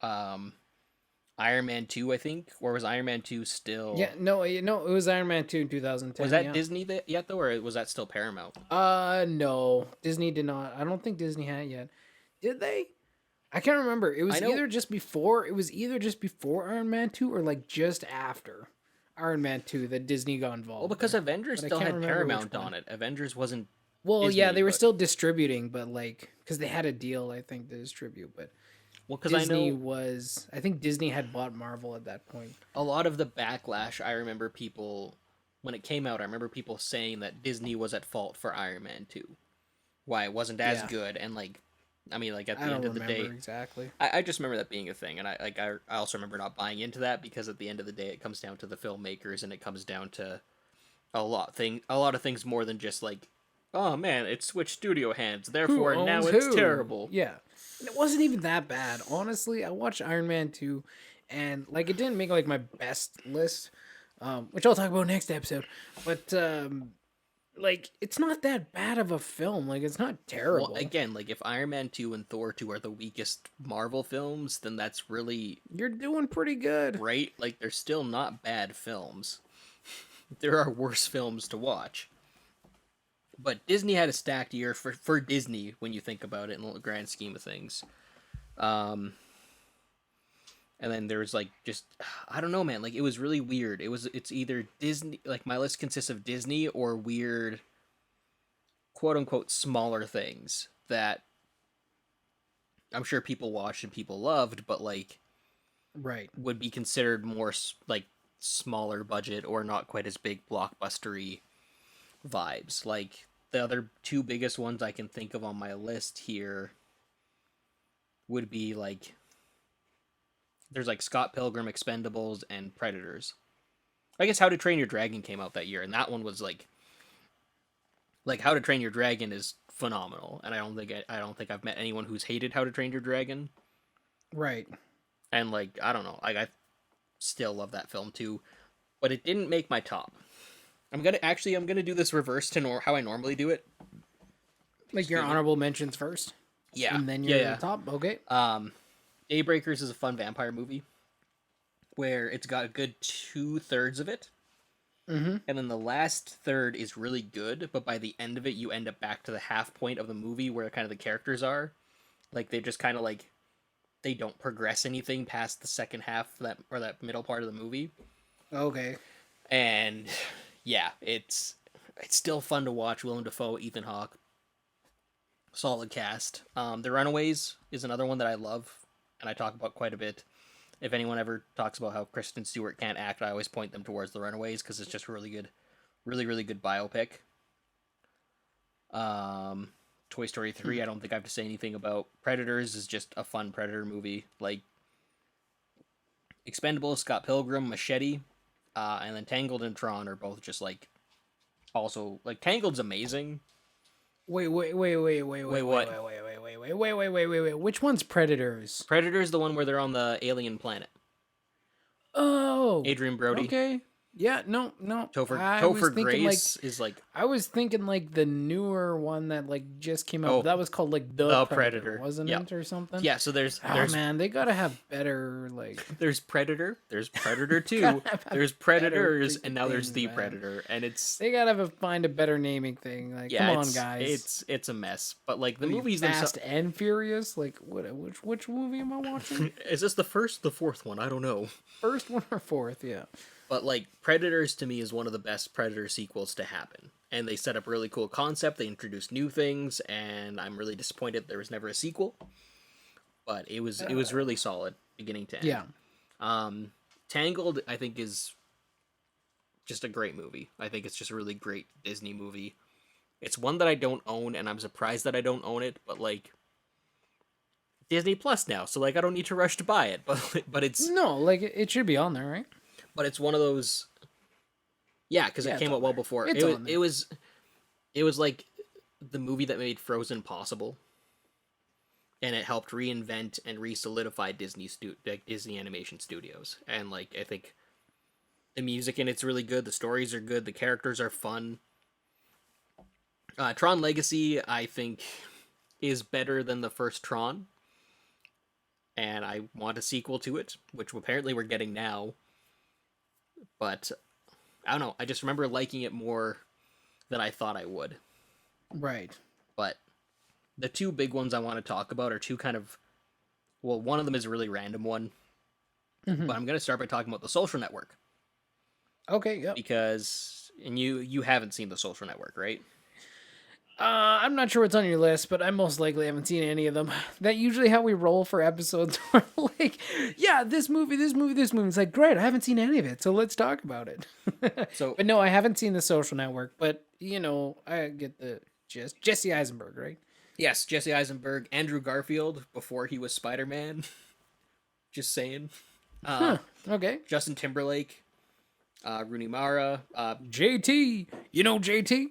Iron Man 2, I think, or was Iron Man 2 still? Yeah, no, it was Iron Man 2 in 2010. Was that yeah. Disney yet though, or was that still Paramount? No, Disney did not. I don't think Disney had it yet. Did they? I can't remember. It was I know- either just before. It was either just before Iron Man 2 or like just after Iron Man 2 that Disney got involved. Well, because with. Avengers but I still can't had remember which Paramount one. on it. Avengers wasn't. Well, Disney, yeah, they were but- still distributing, but like because they had a deal, I think, to distribute. But Well, because I Disney know was. I think Disney had bought Marvel at that point. a lot of the backlash. I remember people when it came out. I remember people saying that Disney was at fault for Iron Man 2, why it wasn't as Yeah. good, and like, I mean, like at the I don't end of the remember day, exactly. I just remember that being a thing, and I also remember not buying into that because at the end of the day, it comes down to the filmmakers, and it comes down to a lot of things more than just like, oh man, it switched studio hands, therefore Who now owns it's who? terrible. Yeah. And it wasn't even that bad. Honestly, I watched Iron Man 2 and like it didn't make like my best list, which I'll talk about next episode. But like it's not that bad of a film. Like it's not terrible. Well, again, like if Iron Man 2 and Thor 2 are the weakest Marvel films, then that's really You're doing pretty good. right. Like they're still not bad films. There are worse films to watch. But Disney had a stacked year for Disney when you think about it in the grand scheme of things. And then there's like just I don't know, man. Like it was really weird. It's either Disney. Like my list consists of Disney or weird, quote unquote, smaller things that I'm sure people watched and people loved, but like Right. would be considered more like smaller budget or not quite as big blockbustery vibes. Like the other two biggest ones I can think of on my list here would be like there's like Scott Pilgrim, Expendables, and Predators. I guess How to Train Your Dragon came out that year, and that one was like How to Train Your Dragon is phenomenal, and I don't think I've met anyone who's hated How to Train Your Dragon. Right. And like I don't know, like I still love that film too, but it didn't make my top. I'm gonna do this reverse to how I normally do it. Like your honorable mentions first. Yeah, And then you're yeah. at the top. Okay. Daybreakers is a fun vampire movie where it's got a good 2/3 of it. Mm-hmm. And then the last third is really good, but by the end of it, you end up back to the half point of the movie where kind of the characters are. Like, they just kind of, like, they don't progress anything past the second half, that middle part of the movie. Okay. And, yeah, it's still fun to watch. Willem Dafoe, Ethan Hawke. Solid cast. The Runaways is another one that I love, and I talk about quite a bit. If anyone ever talks about how Kristen Stewart can't act, I always point them towards The Runaways because it's just a really good, really good biopic. Um, Toy Story 3, I don't think I have to say anything about. Predators is just a fun Predator movie. Like, Expendables, Scott Pilgrim, Machete, and then Tangled and Tron are both just like also like Tangled's amazing. Wait. Wait, what? Which one's Predators? Predator's the one where they're on the alien planet. Oh, Adrian Brody. okay. Yeah, no. Topher Grace is like I was thinking like the newer one that like just came out. Oh, That was called like The Predator, Predator. wasn't Yep. it, or something? yeah. So there's Oh man, they gotta have better like. there's Predator, there's Predator 2, Gotta have there's better Predators, freaking and now there's things, The man. Predator, and it's They gotta find a better naming thing. Like, yeah, come on, guys. it's a mess. But like the What are you, movies Fast themselves, and Furious. Like, which movie am I watching? is this the first, the fourth one? I don't know. First one or fourth? Yeah. But like Predators to me is one of the best Predator sequels to happen. And they set up a really cool concept, they introduced new things, and I'm really disappointed there was never a sequel. But it was really solid beginning to end. Yeah. Tangled I think is just a great movie. I think it's just a really great Disney movie. It's one that I don't own and I'm surprised that I don't own it, but like Disney Plus now, so like I don't need to rush to buy it, but it's No, like it should be on there, right? but it's one of those. Yeah, because Yeah, it it's came on out well there. before. It's on there. It was like the movie that made Frozen possible, and it helped reinvent and re-solidify Disney Animation Studios. And like I think the music in it's really good. The stories are good. The characters are fun. Tron Legacy, I think, is better than the first Tron, and I want a sequel to it, which apparently we're getting now. But I don't know. I just remember liking it more than I thought I would. Right. But the two big ones I want to talk about are two kind of. Well, one of them is a really random one. Mhm. But I'm going to start by talking about The Social Network. Okay. Yep. Because. And you haven't seen The Social Network, right? I'm not sure what's on your list, but I most likely haven't seen any of them. That usually how we roll for episodes. We're like, yeah, this movie. It's like, great, I haven't seen any of it, so let's talk about it. So. But no, I haven't seen The Social Network. But you know, I get the gist. Jesse Eisenberg, right? Yes, Jesse Eisenberg, Andrew Garfield before he was Spider-Man. Just saying. Okay. Justin Timberlake, Rooney Mara. JT. You know JT?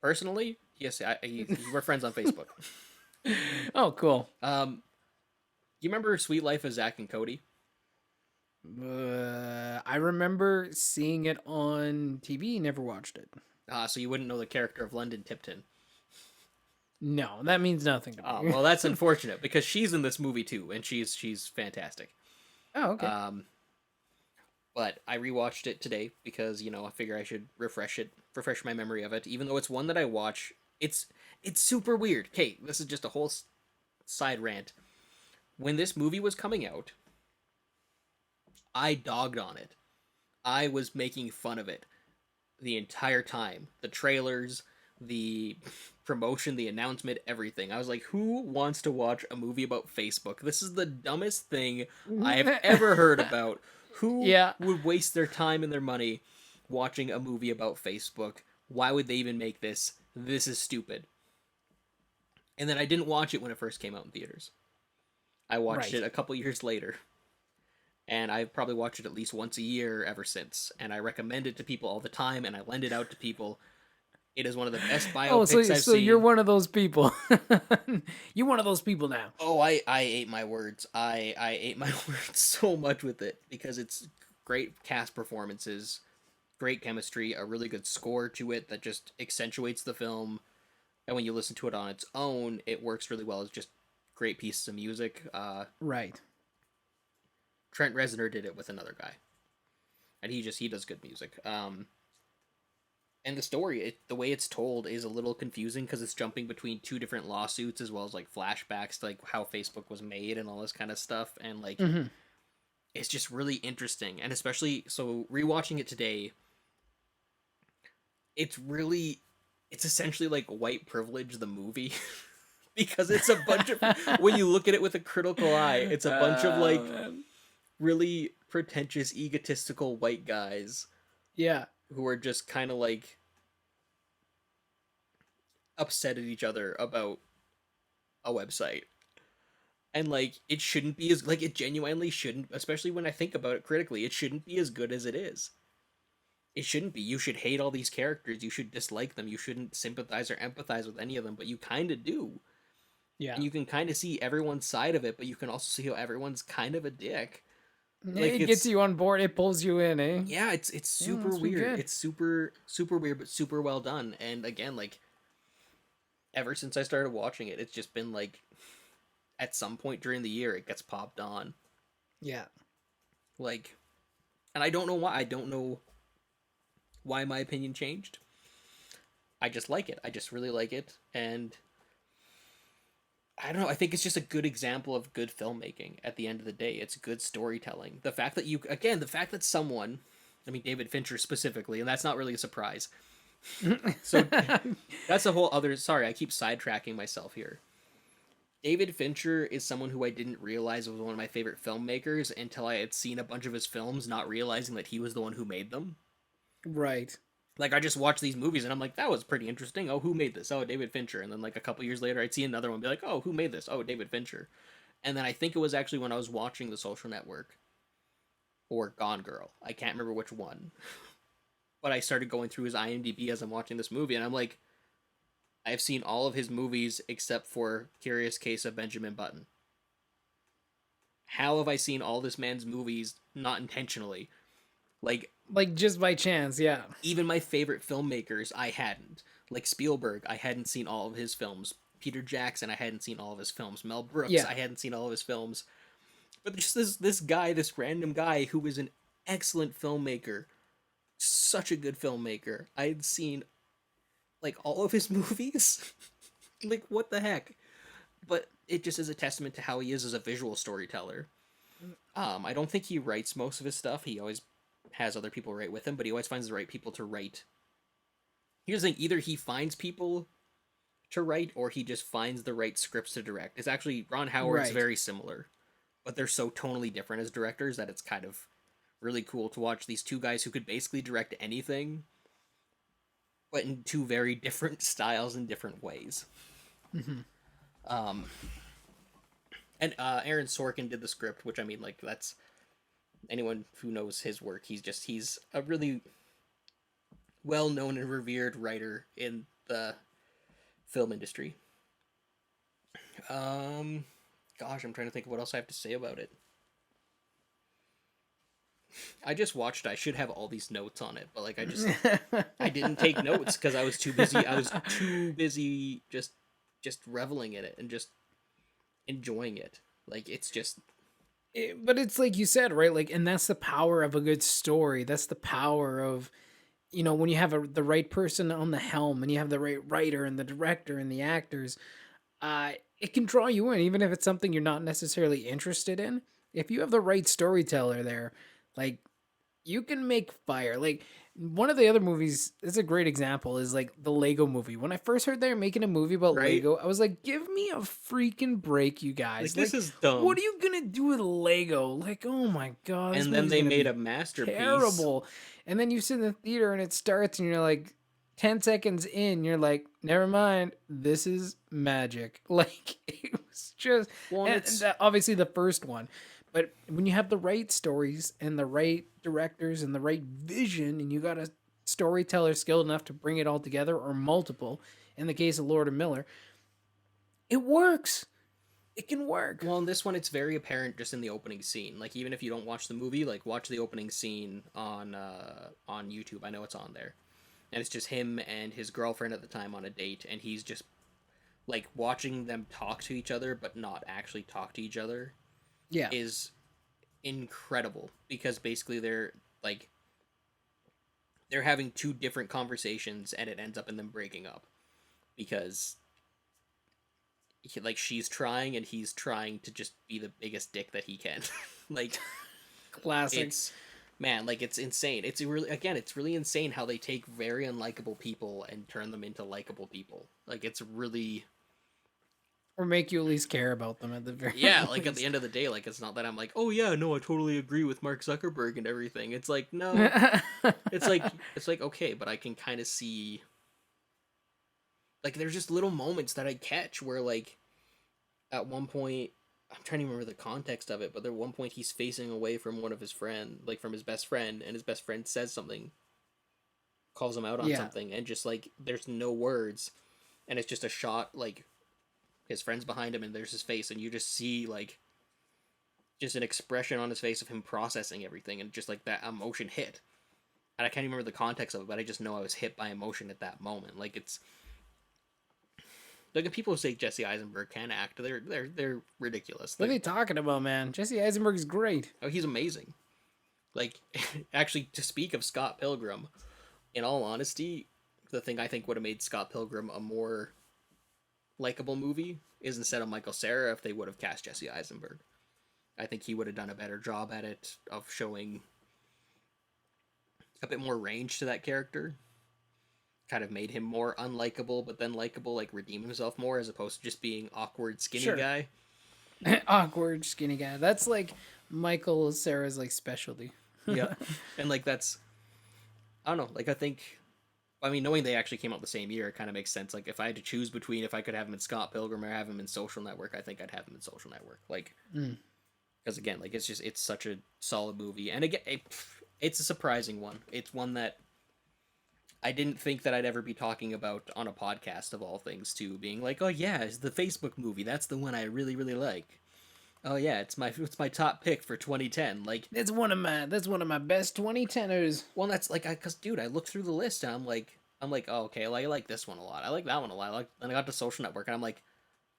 Personally, yes, we're friends on Facebook. Oh, cool. You remember Sweet Life of Zach and Cody? I remember seeing it on TV. Never watched it. So you wouldn't know the character of London Tipton. No, that means nothing to me. Well, that's unfortunate because she's in this movie too, and she's fantastic. Oh, okay. But I rewatched it today because I figure I should refresh my memory of it. Even though it's one that I watch, it's super weird. Okay, this is just a whole side rant. When this movie was coming out, I dogged on it. I was making fun of it the entire time. The trailers, the promotion, the announcement, everything. I was like, who wants to watch a movie about Facebook? This is the dumbest thing I have ever heard about. Who would waste their time and their money watching a movie about Facebook? Why would they even make this? This is stupid. And then I didn't watch it when it first came out in theaters. I watched it a couple years later. And I've probably watched it at least once a year ever since. And I recommend it to people all the time, and I lend it out to people. It is one of the best biopics I've seen. So you're one of those people. You're one of those people now. Oh, I ate my words. I ate my words so much with it because it's great cast performances, great chemistry, a really good score to it that just accentuates the film. And when you listen to it on its own, it works really well. It's just great pieces of music. Right. Trent Reznor did it with another guy, and he does good music. And the story, the way it's told, is a little confusing because it's jumping between two different lawsuits as well as like flashbacks to like how Facebook was made and all this kind of stuff, and like it's just really interesting. And especially so rewatching it today, it's essentially like White Privilege the movie. Because it's a bunch of when you look at it with a critical eye, it's a bunch of like really pretentious, egotistical white guys Yeah. who are just kind of like upset at each other about a website. And like it shouldn't be as like it genuinely shouldn't, especially when I think about it critically, it shouldn't be as good as it is. It shouldn't be. You should hate all these characters, you should dislike them, you shouldn't sympathize or empathize with any of them, but you kind of do. Yeah. And you can kind of see everyone's side of it, but you can also see how everyone's kind of a dick. Like It gets it's you on board. It pulls you in, eh? yeah, it's Yeah, super that's pretty weird. good. It's super weird, but super well done. And again, like ever since I started watching it, it's just been like at some point during the year it gets popped on. Yeah. Like, and I don't know why. I don't know why my opinion changed. I just like it. I just really like it, and I don't know. I think it's just a good example of good filmmaking. At the end of the day, it's good storytelling. The fact that the fact that someone, I mean David Fincher specifically, and that's not really a surprise. So that's a whole other. Sorry, I keep sidetracking myself here. David Fincher is someone who I didn't realize was one of my favorite filmmakers until I had seen a bunch of his films, not realizing that he was the one who made them. Right. Like I just watched these movies and I'm like, that was pretty interesting. Oh, who made this? Oh, David Fincher. And then like a couple years later, I'd see another one, and be like, oh, who made this? Oh, David Fincher. And then I think it was actually when I was watching The Social Network or Gone Girl. I can't remember which one, but I started going through his IMDb as I'm watching this movie, and I'm like, I've seen all of his movies except for Curious Case of Benjamin Button. How have I seen all this man's movies not intentionally? Like Like just by chance, yeah. even my favorite filmmakers, I hadn't. Like Spielberg, I hadn't seen all of his films. Peter Jackson, I hadn't seen all of his films. Mel Brooks, Yeah. I hadn't seen all of his films. But just this guy, this random guy who was an excellent filmmaker, such a good filmmaker. I had seen like all of his movies. Like what the heck? But it just is a testament to how he is as a visual storyteller. I don't think he writes most of his stuff. He always has other people write with him, but he always finds the right people to write. Here's the thing: either he finds people to write, or he just finds the right scripts to direct. It's actually Ron Howard's Right. very similar, but they're so tonally different as directors that it's kind of really cool to watch these two guys who could basically direct anything, but in two very different styles in different ways. Hmm. Um, and Aaron Sorkin did the script, which I mean, like that's anyone who knows his work. He's a really well known and revered writer in the film industry. Um, Gosh, I'm trying to think of what else I have to say about it. I just watched. I should have all these notes on it, but like I didn't take notes because I was too busy. I was too busy just reveling in it and just enjoying it. Like it's just But it's like you said, right? Like, and that's the power of a good story. That's the power of, when you have the right person on the helm and you have the right writer and the director and the actors, it can draw you in, even if it's something you're not necessarily interested in. If you have the right storyteller there, like you can make fire. Like one of the other movies, this is a great example, is like the Lego movie. When I first heard they were making a movie about right. Lego, I was like, give me a freaking break, you Like guys. this Like, is dumb. what are you gonna do with Lego? Like, oh my god, this And then movie's they gonna made be a masterpiece. terrible. And then you sit in the theater and it starts and you're like 10 seconds in, you're like, never mind, this is magic. Like it was just Well, and and it's obviously the first one. But when you have the right stories and the right directors and the right vision, and you got a storyteller skilled enough to bring it all together, or multiple, in the case of Lord and Miller, it works. It can work. well, in this one, it's very apparent just in the opening scene. Like even if you don't watch the movie, like watch the opening scene on YouTube. I know it's on there, and it's just him and his girlfriend at the time on a date, and he's just like watching them talk to each other, but not actually talk to each other Yeah. is incredible because basically like they're having two different conversations, and it ends up in them breaking up because like she's trying and he's trying to just be the biggest dick that he can. Like Classic. it's man, like it's insane. It's really insane how they take very unlikable people and turn them into likable people. Like it's really Or make you at least care about them at the very Yeah, like at the least. end of the day, like it's not that I'm like, oh yeah, no, I totally agree with Mark Zuckerberg and everything. It's like, no, it's like okay, but I can kind of see like there's just little moments that I catch where like at one point I'm trying to remember the context of it, but at one point he's facing away from one of his friend, like from his best friend, and his best friend says something, calls him out on Yeah, something, and just like there's no words, and it's just a shot like his friend's behind him, and there's his face, and you just see like just an expression on his face of him processing everything, and just like that emotion hit. And I can't even remember the context of it, but I just know I was hit by emotion at that moment. Like it's like if people say Jesse Eisenberg can act, they're ridiculous. what are Like, they talking about, man? Jesse Eisenberg is great. oh, he's amazing. Like, actually, to speak of Scott Pilgrim, in all honesty, the thing I think would have made Scott Pilgrim a more likable movie is instead of Michael Cera, if they would have cast Jesse Eisenberg. I think he would have done a better job at it of showing a bit more range to that character. Kind of made him more unlikable, but then likable, like redeem himself more, as opposed to just being awkward, skinny Sure. guy. Awkward, skinny guy. That's like Michael Sarah's like specialty. Yep. And like that's I don't know, like I think I mean knowing they actually came out the same year, it kind of makes sense. Like if I had to choose between if I could have him in Scott Pilgrim or have him in Social Network, I think I'd have him in Social Network. Like Mm. because again, like it's such a solid movie, and again, it's a surprising one. It's one that I didn't think that I'd ever be talking about on a podcast of all things too, being like, oh yeah, it's the Facebook movie. That's the one I really really like. Oh yeah, it's my top pick for 2010. Like, That's one of my best 2010ers. well, that's like, cause dude, I looked through the list and I'm like, oh okay, well, I like this one a lot. I like that one a lot. Like, then I got to Social Network and I'm like,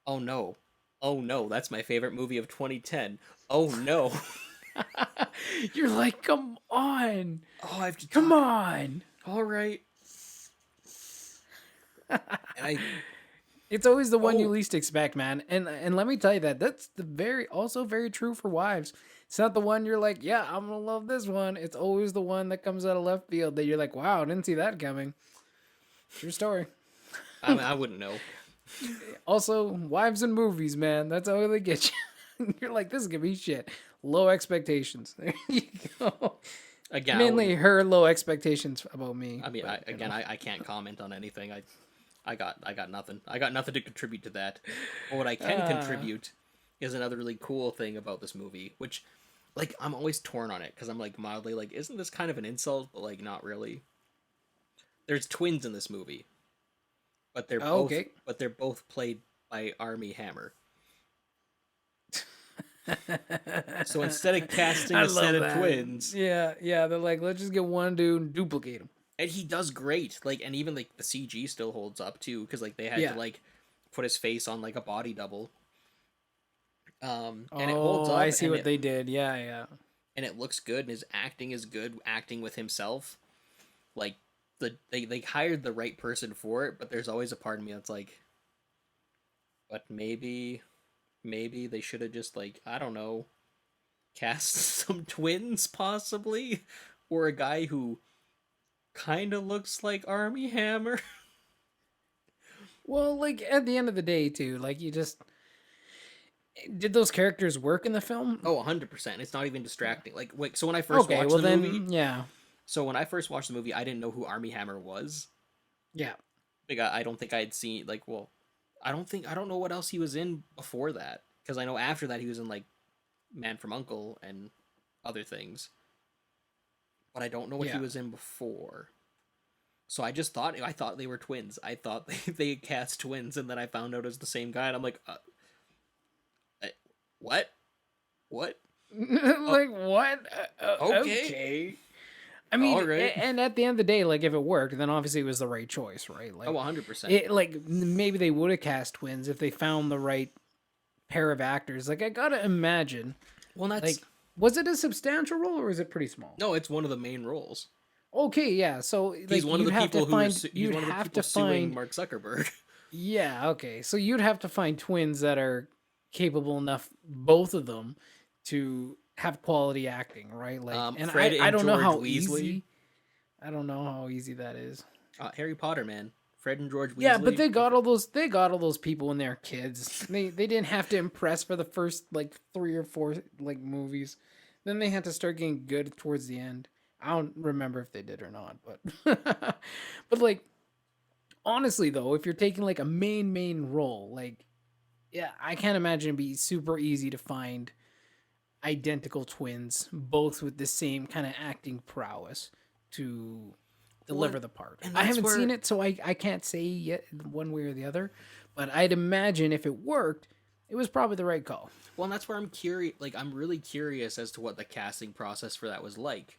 oh no, oh no, that's my favorite movie of 2010. Oh no, You're like, come on. oh I have to Come talk. on. All right, and I It's always the one you oh least expect, man. And let me tell you that's the very true for wives. It's not the one you're like, yeah, I'm gonna love this one. It's always the one that comes out of left field that you're like, wow, I didn't see that coming. True story. I wouldn't know. Also, wives and movies, man. That's how they get you. You're like, this is gonna be shit. Low expectations. There you go. Again, Mainly her low expectations about me. I mean, but, you know. I can't comment on anything. I got nothing. I got nothing to contribute to that. But what I can Ah. contribute is another really cool thing about this movie, which, like, I'm always torn on it because I'm like mildly like, isn't this kind of an insult? But like, not really. There's twins in this movie, but Okay. they're both played by Army Hammer. So instead of casting I a set love of that. twins, Yeah, yeah. They're like, let's just get one dude and duplicate him. and he does great. Like, and even like the CG still holds up too, because like they had Yeah. to like put his face on like a body double. And it holds Oh, up, I see what they did. Yeah, yeah. and it looks good, and his acting is good, acting with himself. Like they hired the right person for it, but there's always a part of me that's like, but maybe they should have just like, I don't know, cast some twins possibly, or a guy who kind of looks like Army Hammer. Well, like at the end of the day, too, like you just did those characters work in the film? Oh, 100%. It's not even distracting. Like, wait, so when I first Okay, watched well the movie, then, yeah, so when I first watched the movie, I didn't know who Army Hammer was. yeah. Like, I don't think I had seen, like, well, I don't know what else he was in before that. Because I know after that he was in, like, Man from Uncle and other things. But I don't know what he Yeah. was in before. So I thought they were twins. I thought they cast twins, and then I found out it was the same guy, and I'm like, uh, what? What? Like what? Okay. Okay. I mean, All right. and at the end of the day, like if it worked, then obviously it was the right choice, right? Like Oh, 100%. it, like maybe they would have cast twins if they found the right pair of actors. Like I gotta imagine, Well, that's like was it a substantial role or is it pretty small? no, it's one of the main roles. Okay, yeah. So like He's one of you'd the have people to who find, he's you'd one of the have people to suing find, Mark Zuckerberg. yeah. Okay, so you'd have to find twins that are capable enough, both of them, to have quality acting, right? Like, and Fred I and don't know George how Weasley. easy. I don't know how easy that is. Harry Potter, man. Fred and George Yeah, but Weasley. they got all those people when they're kids. They didn't have to impress for the first like 3 or 4 like movies. Then they had to start getting good towards the end. I don't remember if they did or not, but but like honestly though, if you're taking like a main role, like yeah, I can't imagine it'd be super easy to find identical twins, both with the same kind of acting prowess to Well, deliver the part. and I that's haven't seen where it, so I can't say yet one way or the other. But I'd imagine if it worked, it was probably the right call. well, and that's where I'm curious. Like, I'm really curious as to what the casting process for that was like.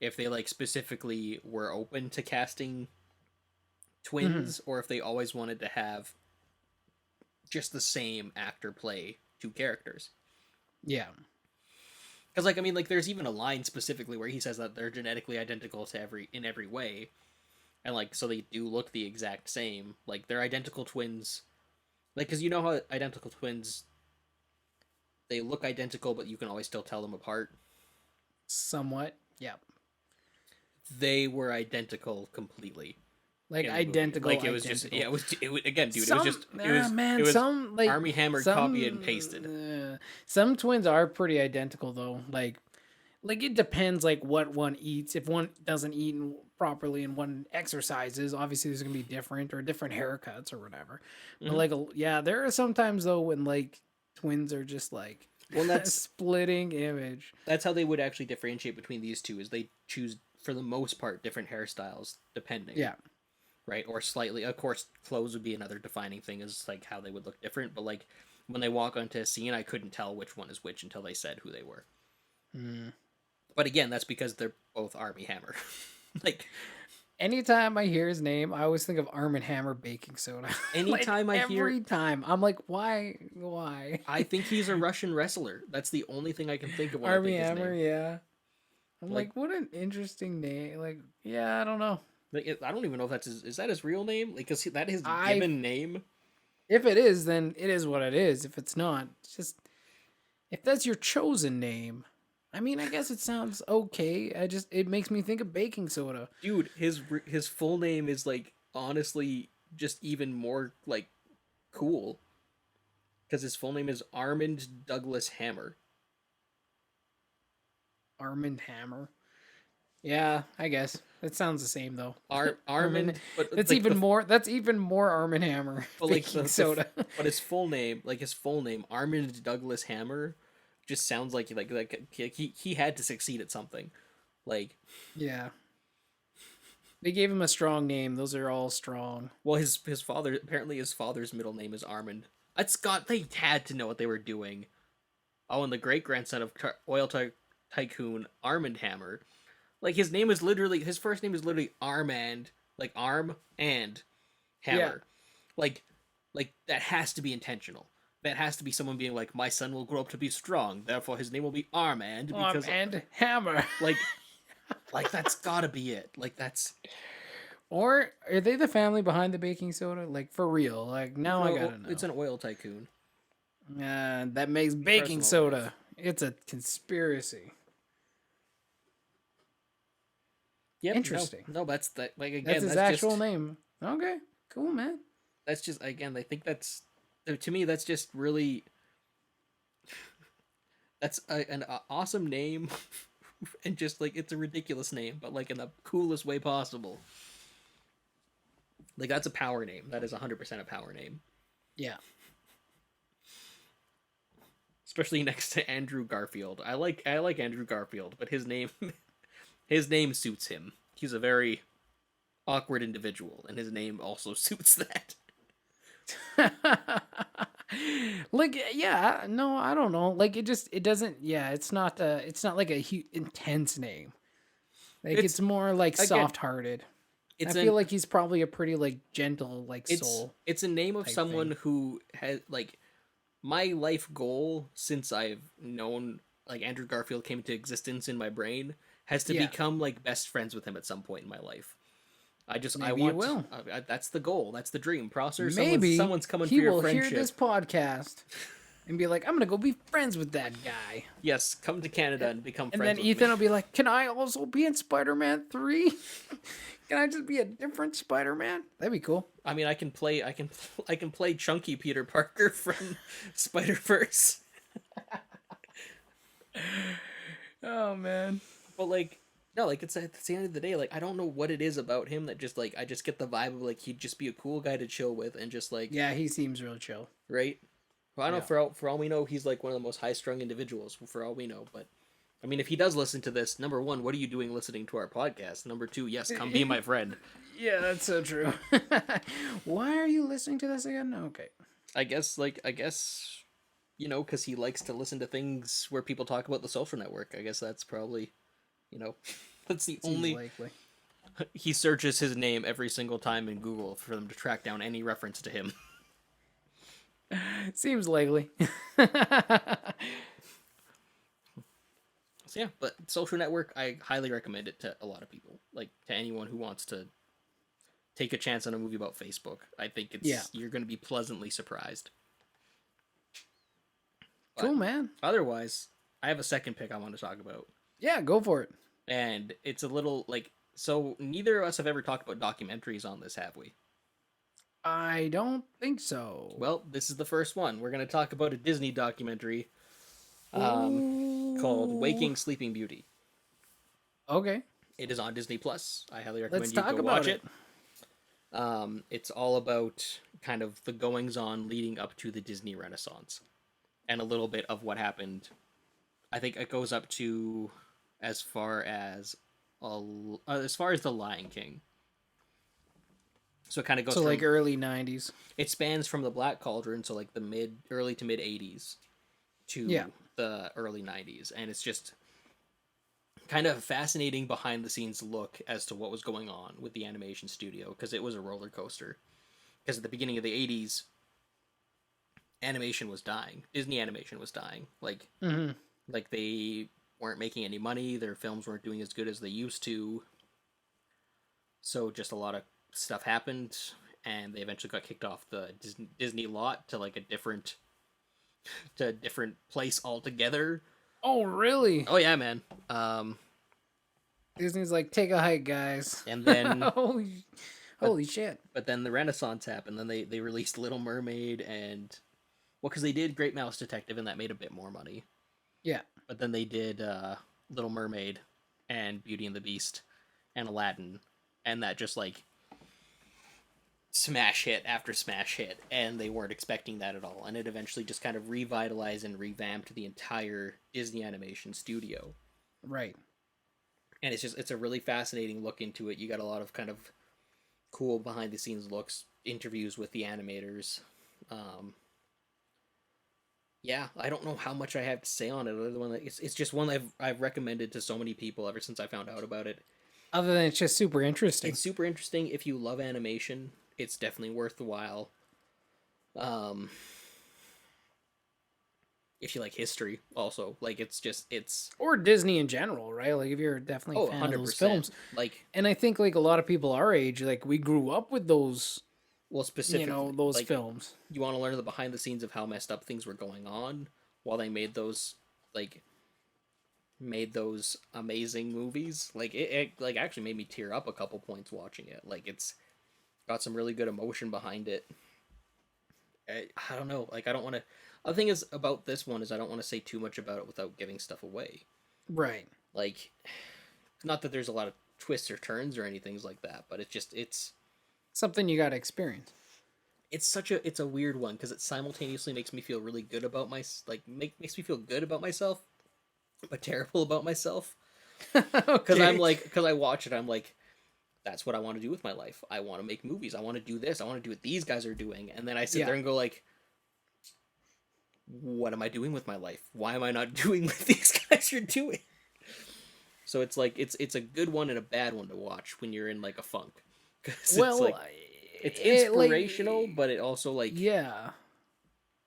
If they like specifically were open to casting Mm-hmm. twins, or if they always wanted to have just the same actor play two characters. Yeah. Because like I mean, like there's even a line specifically where he says that they're genetically identical to every way, and like so they do look the exact same. Like they're identical twins. Like because you know how identical twins they look identical, but you can always still tell them apart. Somewhat. Yeah. They were identical completely Like in the movie. identical, Like it was just identical. yeah, it was again, dude. Some, It was just man, it was some like Army Hammer copy and pasted. some twins are pretty identical though. Like it depends like what one eats. If one doesn't eat properly and one exercises, obviously there's gonna be different or different haircuts or whatever. But Hmm. like yeah, there are sometimes though when like twins are just like Well, a splitting image. that's how they would actually differentiate between these two. Is they choose for the most part different hairstyles depending. Yeah. Right, or slightly, of course clothes would be another defining thing, is like how they would look different, but like when they walk onto a scene I couldn't tell which one is which until they said who they were. Mm. But again, that's because they're both Army Hammer. Like Anytime I hear his name, I always think of Arm& Hammer baking soda. Like anytime I hear, every time, I'm like, why? Why? I think he's a Russian wrestler. That's the only thing I can think of when I Arm& think his Hammer, name. yeah. I'm Like, like, what an interesting name. Like, yeah, I don't know. I don't even know if that's is that his real name? Like, is that his I given name? If it is, then it is what it is. If it's not, it's just if that's your chosen name, I mean, I guess it sounds okay. It makes me think of baking soda. Dude, his full name is like honestly just even more like cool because his full name is Armand Douglas Hammer. Arm& Hammer. Yeah, I guess it sounds the same though. Armand, but That's like even more. That's even more Arm& Hammer but like baking soda. but his full name, like his full name, Armand Douglas Hammer, just sounds like he had to succeed at something. Like, Yeah, they gave him a strong name. Those are all strong. well, his father apparently his father's middle name is Armand. It's got they had to know what they were doing. Oh, and the great grandson of tycoon Armand Hammer. Like his first name is literally Armand, like arm and Yeah, hammer. Like that has to be intentional. That has to be someone being like, my son will grow up to be strong, therefore his name will be Armand because Arm& Hammer. like that's gotta be it. Like that's Or are they the family behind the baking soda? Like for real? Like now I gotta know. it's an oil tycoon. That makes baking Personal soda. life. It's a conspiracy. Yep. Interesting. No, that's that. Like again, That's his actual name. Okay, cool, man. That's just again. I think that's to me. That's just really. That's an awesome name, and just like it's a ridiculous name, but like in the coolest way possible. Like that's a power name. That is 100% a power name, Yeah. especially next to Andrew Garfield. I like Andrew Garfield, but his name his name suits him. He's a very awkward individual, and his name also suits that. Like yeah, no, I don't know. Like it doesn't. Yeah, it's not like a intense name. Like it's more like again, soft-hearted. I It's feel like he's probably a pretty like gentle like it's soul. it's a name of type someone thing. who has like my life goal since I've known like Andrew Garfield came into existence in my brain has to Yeah. become like best friends with him at some point in my life. I Maybe you want will. that's the goal. That's the dream. Prosser, Maybe someone's coming he for your will hear friendship. this podcast. and be like, I'm gonna go be friends with that guy. Yes, come to Canada and become And friends then with me. Ethan will be like, can I also be in Spider-Man 3? Can I just be a different Spider-Man? That'd be cool. I mean, I can play chunky Peter Parker from Spider-Verse. Oh man. But like, no, like it's at the end of the day, like I don't know what it is about him that just like I just get the vibe of like he'd just be a cool guy to chill with and just like Yeah, he seems real chill. right. Well, I don't know Yeah. for all we know he's like one of the most high strung individuals for all we know, but I mean if he does listen to this, number one, what are you doing listening to our podcast? Number two, yes, come be my friend. Yeah, that's so true. Why are you listening to this again? Okay. I guess you know because he likes to listen to things where people talk about the social network. I guess that's probably you know that's the Seems only likely. he searches his name every single time in Google for them to track down any reference to him. Seems likely. So yeah, but social network, I highly recommend it to a lot of people, like to anyone who wants to take a chance on a movie about Facebook. I think it's Yeah. you're going to be pleasantly surprised. But Cool, man. otherwise, I have a second pick I want to talk about, Yeah, go for it. and it's a little like so. Neither of us have ever talked about documentaries on this, have we? I don't think so. Well, this is the first one. We're going to talk about a Disney documentary called Ooh. Waking Sleeping Beauty. Okay. It is on Disney Plus. I highly Let's recommend you talk go about watch it. it. It's all about kind of the goings on leading up to the Disney Renaissance, and a little bit of what happened. I think it goes up to as far as the Lion King. So it kind of goes So from like early 90s. it spans from the Black Cauldron, so like the early to mid '80s, Yeah. to the early '90s, and it's just kind of fascinating behind the scenes look as to what was going on with the animation studio because it was a roller coaster. Because at the beginning of the '80s, animation was dying. Disney animation was dying. Mhm. Like they weren't making any money. Their films weren't doing as good as they used to. So just a lot of stuff happened, and they eventually got kicked off the Disney lot to like a different place altogether. Oh, really? Oh yeah, man. Disney's like, take a hike, guys. And then holy, but, holy shit. but then the Renaissance happened. Then they released Little Mermaid and well, because they did Great Mouse Detective, and that made a bit more money. Yeah. But then they did Little Mermaid and Beauty and the Beast and Aladdin, and that just like smash hit after smash hit, and they weren't expecting that at all. And it eventually just kind of revitalized and revamped the entire Disney animation studio. Right. And it's a really fascinating look into it. You got a lot of kind of cool behind the scenes looks, interviews with the animators. Yeah, I don't know how much I have to say on it other than it's just one I've recommended to so many people ever since I found out about it. Other than it's just super interesting. It's super interesting if you love animation. It's definitely worth the while. If you like history, also like it's Or Disney in general, right? Like if you're definitely a fan of those 100%. films. Like And I think like a lot of people our age, like we grew up with those, well specifically those like films. you want to learn the behind the scenes of how messed up things were going on while they like made those amazing movies. Like it like actually made me tear up a couple points watching it. Like it's got some really good emotion behind it. I don't know. Like I don't want to. The thing is about this one is I don't want to say too much about it without giving stuff away. Right. Like, not that there's a lot of twists or turns or anything like that, but it's Something you got to experience. it's a weird one because it simultaneously makes me feel really good about makes me feel good about myself, but terrible about myself. Because I'm like because I watch it, I'm like, that's what I want to do with my life. I want to make movies. I want to do this. I want to do what these guys are doing. And then I sit there and go like, what am I doing with my life? Why am I not doing what these guys are doing? So it's like it's a good one and a bad one to watch when you're in like a funk. Because it's inspirational, but it also like yeah.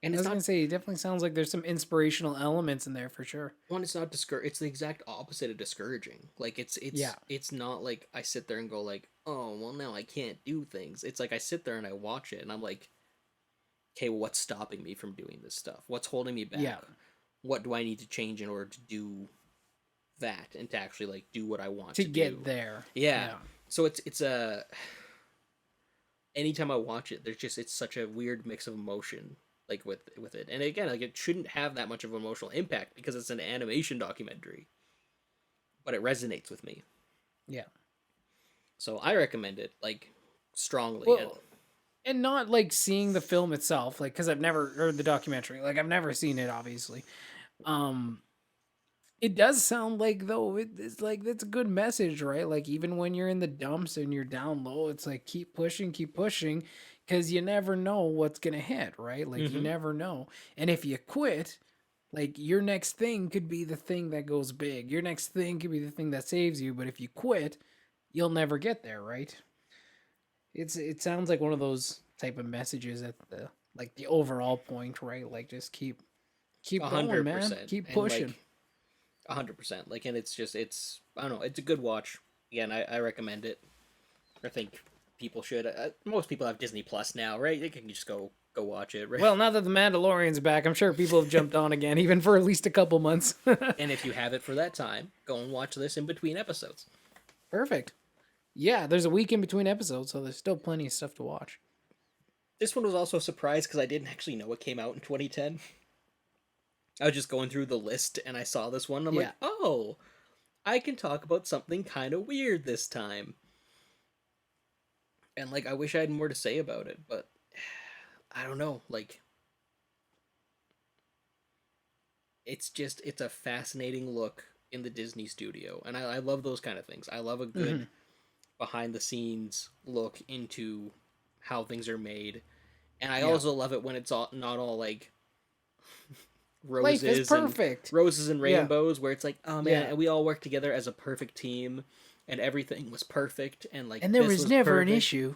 and I it's was not gonna say, it definitely sounds like there's some inspirational elements in there for sure. one. It's not it's the exact opposite of discouraging. Like it's not like I sit there and go like, oh well now I can't do things. It's like I sit there and I watch it and I'm like, okay, well, what's stopping me from doing this stuff? What's holding me Yeah. back? What do I need to change in order to do that and to actually like do what I want To to get do? there. Yeah. Yeah. So it's a anytime I watch it, there's just it's such a weird mix of emotion like with it. And again, like it shouldn't have that much of an emotional impact because it's an animation documentary, but it resonates with me. Yeah. So I recommend it like strongly. And Well, and not like seeing the film itself, like because I've never or the documentary, like I've never seen it, obviously. Um, it does sound like though it's like that's a good message, right? Like even when you're in the dumps and you're down low, it's like keep pushing, because you never know what's gonna hit, right? Like you mm-hmm. never know, and if you quit, like your next thing could be the thing that goes big. Your next thing could be the thing that saves you, but if you quit, you'll never get there, right? It sounds like one of those type of messages at the like the overall point, right? Like just keep going, man. 100%. Keep And pushing. like 100%. Like, and it's just it's I don't know. It's a good watch. Again, I recommend it. I think people should. Most people have Disney Plus now, right? They can just go watch it, right? Well, now that the Mandalorian's back, I'm sure people have jumped on again, even for at least a couple months. And if you have it for that time, go and watch this in between episodes. Perfect. Yeah, there's a week in between episodes, so there's still plenty of stuff to watch. This one was also a surprise because I didn't actually know it came out in 2010. I was just going through the list and I saw this one. And I'm Yeah. like, oh, I can talk about something kind of weird this time. And like, I wish I had more to say about it, but I don't know. Like, it's a fascinating look in the Disney studio, and I love those kind of things. I love a Mm-hmm. good behind the scenes look into how things are made, and I Yeah. also love it when it's all not all like Life is roses and perfect. roses and Yeah. rainbows, where it's like, oh man, Yeah. and we all work together as a perfect team, and everything was perfect, and like And there this was was never an perfect. issue.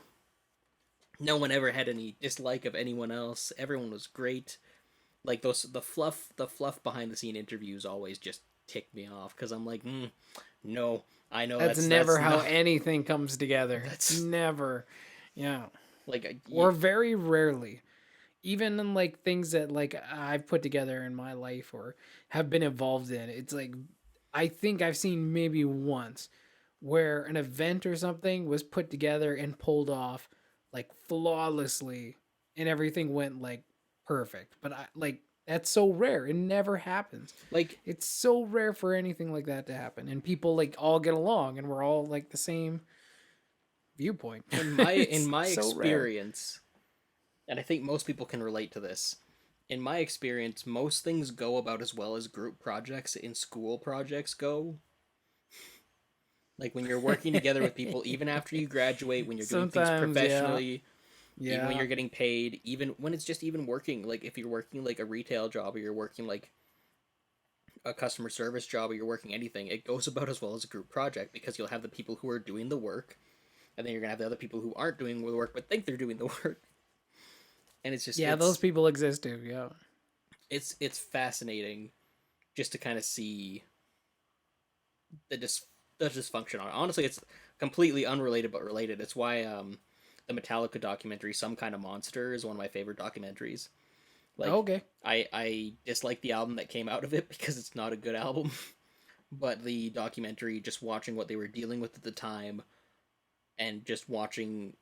No one ever had any dislike of anyone else. Everyone was great. Like those the fluff behind the scene interviews always just tick me off because I'm like, no, I know That's that's never how not anything comes together. that's Never. Yeah. like Or very rarely. Even in like things that like I've put together in my life or have been involved in, it's like I think I've seen maybe once where an event or something was put together and pulled off like flawlessly and everything went like perfect. But I like that's so rare. It never happens. like It's so rare for anything like that to happen. And people like all get along and we're all like the same viewpoint. in It's my so rare. experience, and I think most people can relate to this. In my experience, most things go about as well as group projects in school projects go. Like when you're working together with people, even after you graduate, when you're doing things Sometimes, yeah. professionally, even when Yeah. you're getting paid, even when it's just even working, like if you're working like a retail job or you're working like a customer service job or you're working anything, it goes about as well as a group project because you'll have the people who are doing the work, and then you're gonna have the other people who aren't doing the work but think they're doing the work. And it's just Yeah, those people exist too. Yeah. it's fascinating just to kind of see the the dysfunction on it. Honestly, it's completely unrelated but related. It's why the Metallica documentary Some Kind of Monster is one of my favorite documentaries. Like Okay. I dislike the album that came out of it because it's not a good album. But the documentary, just watching what they were dealing with at the time and just watching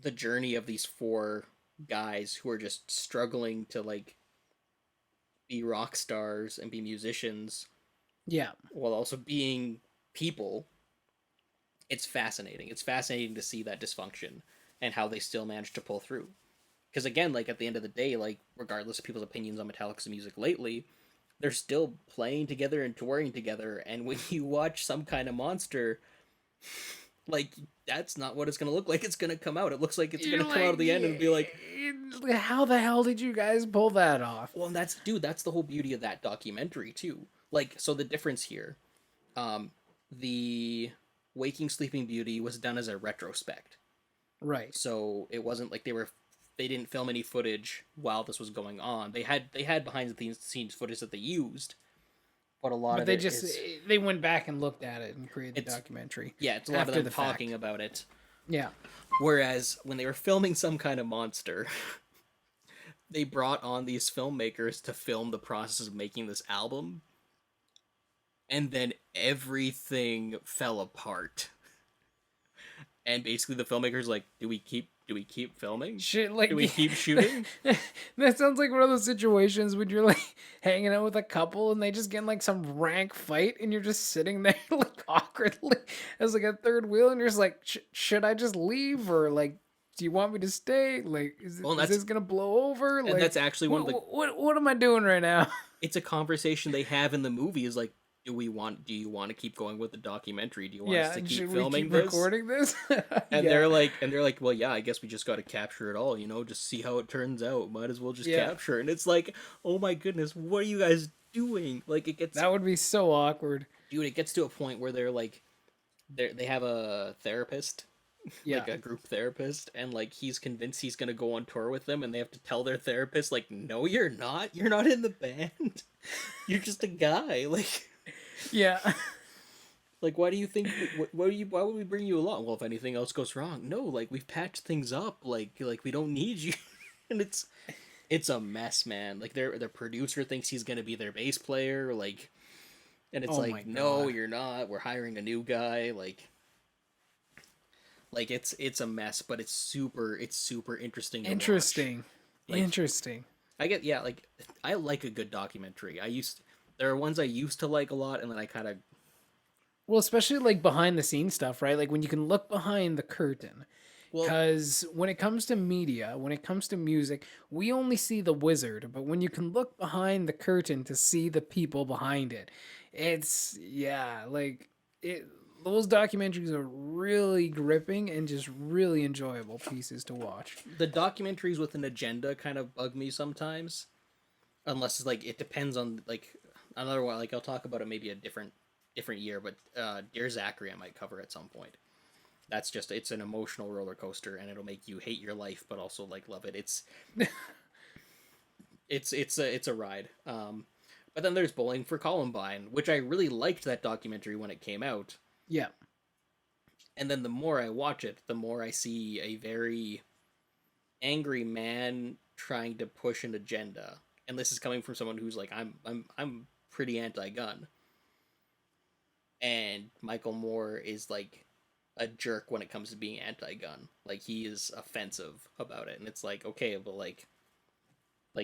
the journey of these four guys who are just struggling to like be rock stars and be musicians Yeah. while also being people. It's fascinating. It's fascinating to see that dysfunction and how they still manage to pull through. Because again, like at the end of the day, like regardless of people's opinions on Metallica's music lately, they're still playing together and touring together. And when you watch Some Kind of Monster, like that's not what it's gonna look like. It's gonna come out. It looks like it's You're gonna come out like, at the end and be like, how the hell did you guys pull that off? well, and that's dude. That's the whole beauty of that documentary too. Like, so the difference here, the Waking Sleeping Beauty was done as a retrospect. Right. So it wasn't like they didn't film any footage while this was going on. They had behind the scenes footage that they used, but a lot But of they it just is they went back and looked at it and created the it's documentary yeah, it's a lot of after them the talking fact. about it. Yeah. Whereas when they were filming Some Kind of Monster, they brought on these filmmakers to film the process of making this album, and then everything fell apart. And basically, the filmmakers like, do we keep filming? Shit, Do like we keep shooting? that sounds like one of those situations when you're like hanging out with a couple and they just get in like some rank fight and you're just sitting there like awkwardly as like a third wheel and you're just like, should I just leave or like, do you want me to stay? Like, Well, is this gonna blow over? and Like, that's actually one of the. what am I doing right now? It's a conversation they have in the movie. Is like, do you want to keep going with the documentary? Do you want us Yeah, to keep should we filming keep this? recording this? And Yeah, they're like, well, yeah, I guess we just got to capture it all, just see how it turns out. Might as well just yeah, capture it. And it's like, oh my goodness, what are you guys doing? Like, it gets, that would be so awkward. dude, it gets to a point where they're like, they have a therapist, Yeah. like a group therapist, and like he's convinced he's gonna go on tour with them, and they have to tell their therapist, like, no, you're not. You're not in the band. You're just a guy. Like, Yeah. like, why do you think? Why would we bring you along? Well, if anything else goes wrong, no. Like, we've patched things up. Like we don't need you. And it's a mess, man. Like, their producer thinks he's gonna be their bass player. Like, and it's Oh my like, no, God. you're not. We're hiring a new guy. Like it's a mess, but it's super interesting to watch. Interesting. Like, Interesting. I get, yeah, like, I like a good documentary. There are ones I used to like a lot, and then I kind of. Well, especially like behind the scenes stuff, right? Like when you can look behind the curtain. Well, Because when it comes to media, when it comes to music, we only see the wizard. But when you can look behind the curtain to see the people behind it, it's, yeah, like it. Those documentaries are really gripping and just really enjoyable pieces to watch. the documentaries with an agenda kind of bug me sometimes, unless it's like it depends on like another one. Like, I'll talk about it maybe a different year, but Dear Zachary I might cover at some point. That's just, it's an emotional roller coaster, and it'll make you hate your life but also like love it. It's a ride. But then there's Bowling for Columbine, which I really liked that documentary when it came out. Yeah. And then the more I watch it, the more I see a very angry man trying to push an agenda. And this is coming from someone who's like, I'm pretty anti-gun. And Michael Moore is like a jerk when it comes to being anti-gun. Like, he is offensive about it, and it's like, okay, but like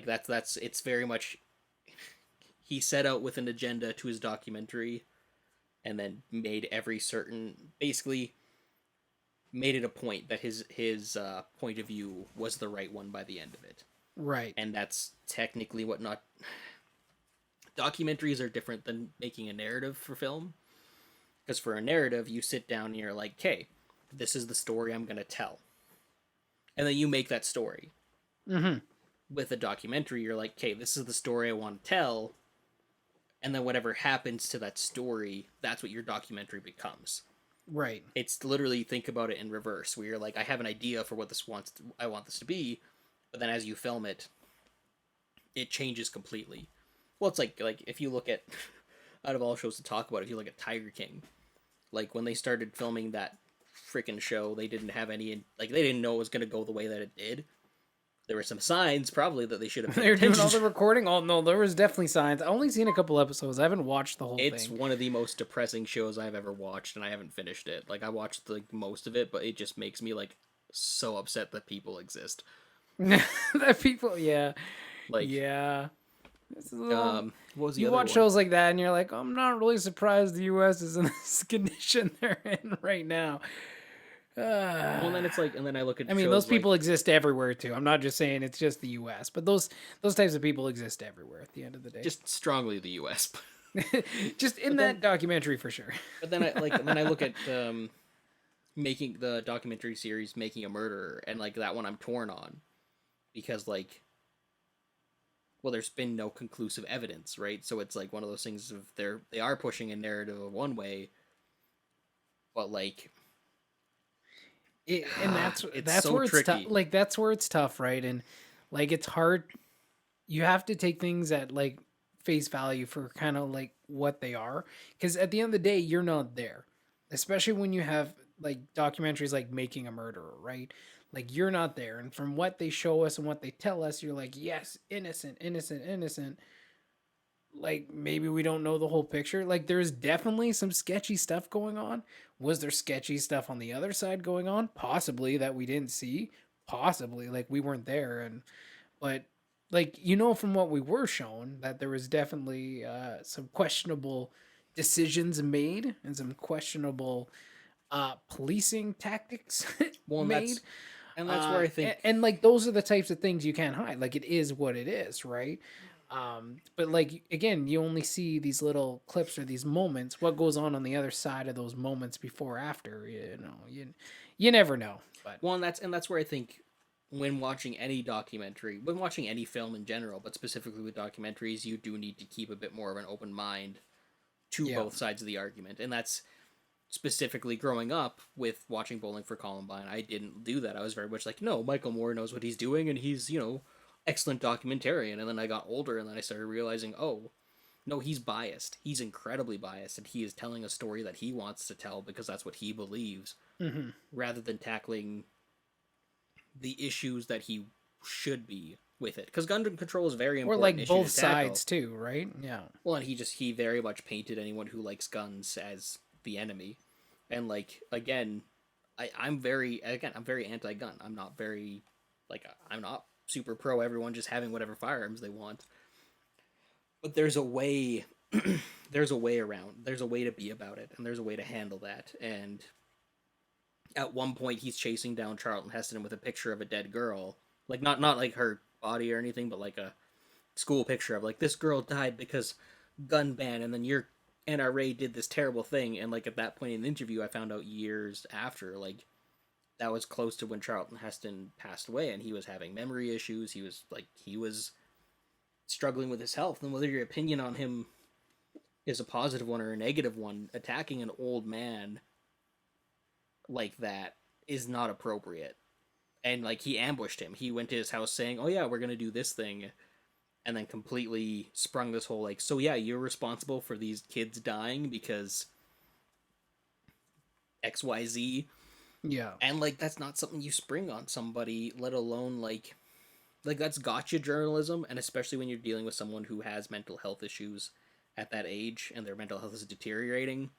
that's it's very much, he set out with an agenda to his documentary, and then made every certain, basically made it a point that his point of view was the right one by the end of it. Right. And that's technically what not documentaries are different than making a narrative for film, because for a narrative you sit down and you're like, okay, this is the story I'm going to tell, and then you make that story. Mm-hmm. With a documentary, you're like, okay, this is the story I want to tell, and then whatever happens to that story, that's what your documentary becomes. Right. It's literally, think about it in reverse, where you're like, I have an idea for what I want this to be, but then as you film it, it changes completely. Well, it's like if you look at, out of all shows to talk about, if you look at Tiger King, like when they started filming that freaking show, they didn't have any, like, they didn't know it was going to go the way that it did. There were some signs probably that they should have paid They're doing attention all the to. recording. Oh no, there was definitely signs. I only seen a couple episodes. I haven't watched the whole It's thing. one of the most depressing shows I've ever watched, and I haven't finished it. Like, I watched like most of it, but it just makes me like so upset that people exist. That people, yeah, Like, yeah. This is a little, what was the you other watch one? shows like that, and you're like, I'm not really surprised the U.S. is in this condition they're in right now. Well, and then it's like, and then I look at. I mean, shows those people like, exist everywhere too. I'm not just saying it's just the U.S., but those types of people exist everywhere. At the end of the day, just strongly the U.S. just in that documentary for sure. But then I look at making the documentary series Making a Murderer, and like that one I'm torn on, because like, well, there's been no conclusive evidence, right? So it's like one of those things of they are pushing a narrative of one way, but like, And it's that's so where it's tough. tricky. Like that's where it's tough, right? And like it's hard. You have to take things at like face value for kind of like what they are, because at the end of the day, you're not there. Especially when you have like documentaries like Making a Murderer, right? Like you're not there, and from what they show us and what they tell us, you're like, yes, innocent, innocent, innocent. Like maybe we don't know the whole picture. Like there's definitely some sketchy stuff going on. Was there sketchy stuff on the other side going on? Possibly that we didn't see. Possibly like we weren't there, and but like from what we were shown that there was definitely some questionable decisions made and some questionable policing tactics Well, made. and that's where I think, And like those are the types of things you can't hide. Like it is what it is, right? But like again, you only see these little clips or these moments. What goes on the other side of those moments before, after? You never know. But well, and that's where I think when watching any documentary, when watching any film in general, but specifically with documentaries, you do need to keep a bit more of an open mind to yeah, both sides of the argument, and that's specifically growing up with watching Bowling for Columbine. I didn't do that. I was very much like, no, Michael Moore knows what he's doing, and he's excellent documentarian. And then I got older, and then I started realizing, oh, no, he's biased. He's incredibly biased, and he is telling a story that he wants to tell because that's what he believes, hmm rather than tackling the issues that he should be with it. Because gun control is a very or important like issue both to tackle. sides too, right? Yeah, Well, and he very much painted anyone who likes guns as the enemy, and like again, I'm very anti-gun. I'm not very I'm not super pro everyone just having whatever firearms they want. But there's a way, there's a way around. There's a way to be about it, and there's a way to handle that. And at one point, he's chasing down Charlton Heston with a picture of a dead girl, like not like her body or anything, but like a school picture of like this girl died because gun ban, and then your NRA did this terrible thing. And like at that point in the interview, I found out years after, like that was close to when Charlton Heston passed away, and he was having memory issues. He was struggling with his health, and whether your opinion on him is a positive one or a negative one, attacking an old man like that is not appropriate. And like he ambushed him. He went to his house saying, "Oh yeah, we're gonna do this thing," and then completely sprung this whole like, "So yeah, you're responsible for these kids dying because XYZ." yeah, And like that's not something you spring on somebody, let alone like that's gotcha journalism, and especially when you're dealing with someone who has mental health issues at that age and their mental health is deteriorating.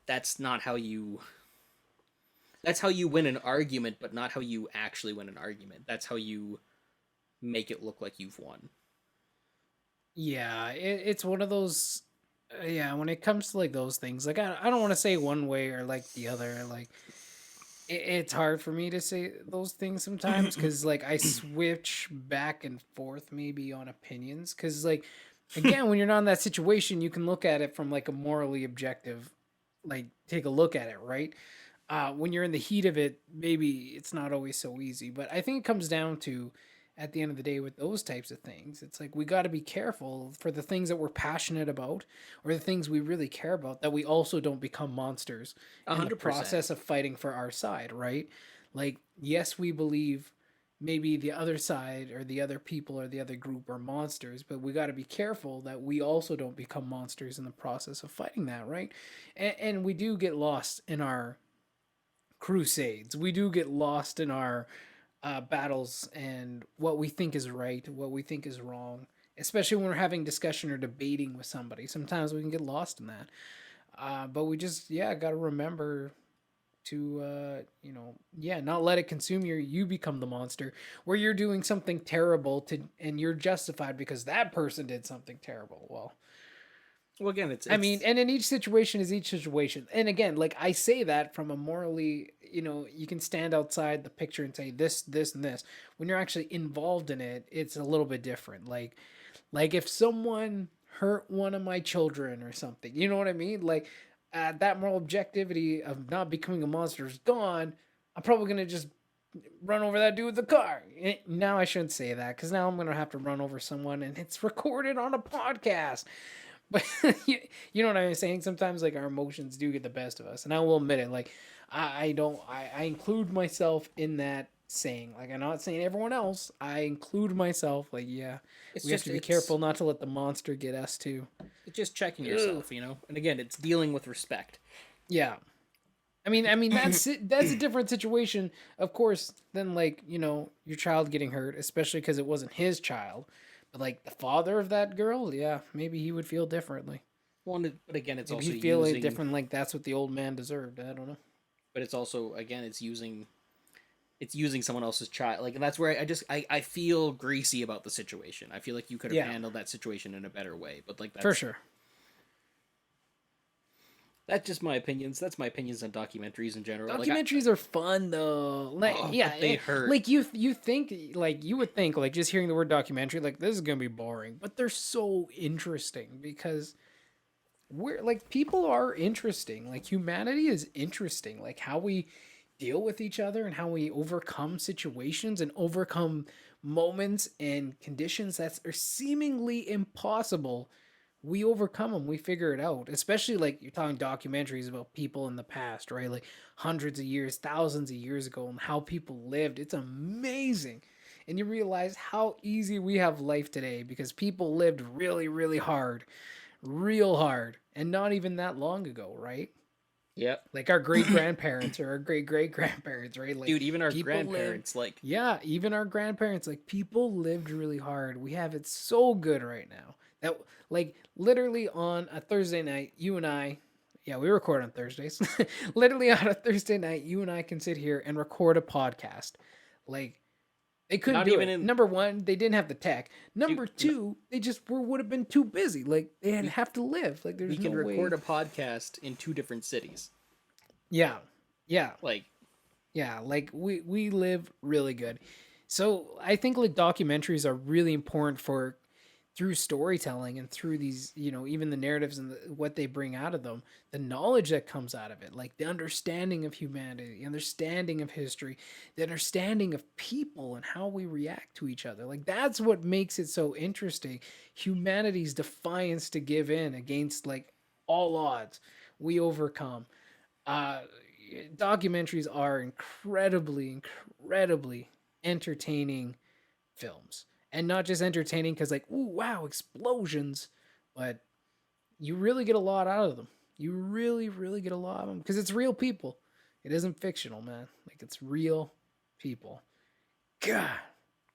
That's not how you that's how you win an argument, but not how you actually win an argument. That's how you make it look like you've won. yeah. It's one of those. Yeah, when it comes to like those things, like I don't want to say one way or like the other. Like it's hard for me to say those things sometimes because like I switch back and forth maybe on opinions because like again when you're not in that situation you can look at it from like a morally objective, like take a look at it, right? When you're in the heat of it maybe it's not always so easy, but I think it comes down to at the end of the day with those types of things it's like we got to be careful for the things that we're passionate about or the things we really care about that we also don't become monsters A in the hundred percent. process of fighting for our side, right? Like, yes, we believe maybe the other side or the other people or the other group are monsters, but we got to be careful that we also don't become monsters in the process of fighting that, right? And we do get lost in our crusades. We do get lost in our battles and what we think is right, what we think is wrong, especially when we're having discussion or debating with somebody. Sometimes we can get lost in that. But we just, yeah, got to remember to, yeah, not let it consume you become the monster where you're doing something terrible and you're justified because that person did something terrible. Well, Well, again, I mean, it's and in each situation is each situation. And again, like I say that from a morally, you can stand outside the picture and say this, this, and this. When you're actually involved in it, it's a little bit different. Like if someone hurt one of my children or something, you know what I mean? Like that moral objectivity of not becoming a monster is gone. I'm probably gonna just run over that dude with the car. Now I shouldn't say that because now I'm gonna have to run over someone and it's recorded on a podcast. But you know what I'm saying? Sometimes like our emotions do get the best of us, and I will admit it. Like I don't I include myself in that saying. Like I'm not saying everyone else. I include myself. Like yeah, it's we have just to be careful not to let the monster get us too. it's just checking Ugh. yourself, you know. And again, it's dealing with respect. Yeah, I mean that's a different situation, of course, than like your child getting hurt, especially because it wasn't his child. But like the father of that girl, yeah, maybe he would feel differently. But again, it's Maybe also he'd feel like using, different. Like that's what the old man deserved. I don't know. but it's also again, it's using someone else's child. Like, and that's where I feel greasy about the situation. I feel like you could have Yeah, handled that situation in a better way. But like for that's sure. that's just my opinions. That's my opinions on documentaries in general. Like, Documentaries are fun though. Like yeah, but they hurt. like you think like you would think like just hearing the word documentary like this is gonna be boring, but they're so interesting because we're like people are interesting. Like humanity is interesting. Like how we deal with each other and how we overcome situations and overcome moments and conditions that are seemingly impossible. We overcome them, we figure it out, especially like you're talking documentaries about people in the past, right? Like hundreds of years, thousands of years ago, and how people lived. It's amazing. And you realize how easy we have life today because people lived really, really hard, real hard, and not even that long ago, right? Yep. Like our great grandparents or our great great grandparents, right? Like Dude, even our people lived, grandparents, like, yeah, even our grandparents, like people lived really hard. We have it so good right now that, like, literally on a Thursday night, you and I, yeah, we record on Thursdays. Literally on a Thursday night, you and I can sit here and record a podcast. Like, they couldn't not do even it. in, Number one, they didn't have the tech. dude, Number two, they just would have been too busy. Like they had we have to live. Like we there's no can record way. a podcast in two different cities. Yeah, yeah. Like, Yeah, like we live really good. So I think like documentaries are really important for through storytelling and through these, even the narratives and what they bring out of them, the knowledge that comes out of it, like the understanding of humanity, the understanding of history, the understanding of people and how we react to each other. Like that's what makes it so interesting. Humanity's defiance to give in against like all odds. We overcome. uh Documentaries are incredibly entertaining films, and not just entertaining because like ooh wow explosions, but you really get a lot out of them. You really get a lot of them because it's real people. It isn't fictional, man. Like it's real people. God,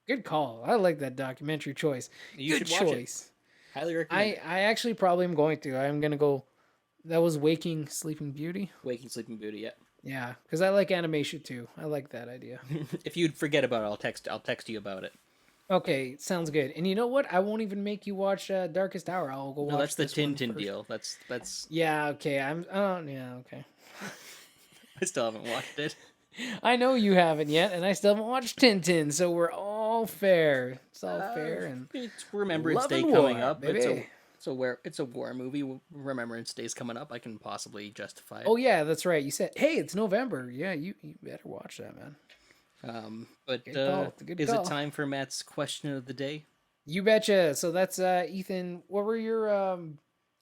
good call. I like that documentary choice. you Good should watch it. choice. Highly recommend I it. I actually probably am going to. I'm gonna go. That was Waking Sleeping Beauty. Waking Sleeping Beauty. Yeah. Yeah, because I like animation too. I like that idea. If you'd forget about it, I'll text you about it. Okay, sounds good. And you know what? I won't even make you watch Darkest Hour. I'll go No, watch that's the this one Tintin first. deal. That's Yeah, okay. I'm. Oh, yeah, okay. I still haven't watched it. I know you haven't yet, and I still haven't watched Tintin, so we're all fair. It's all fair and It's Remembrance love Day and coming war, up. baby. It's a war movie. Remembrance Day's coming up. I can possibly justify it. Oh yeah, that's right. You said, hey, it's November. Yeah, you better watch that, man. But Good call. Good is call. it time for Matt's question of the day? You betcha. So that's Ethan. What were your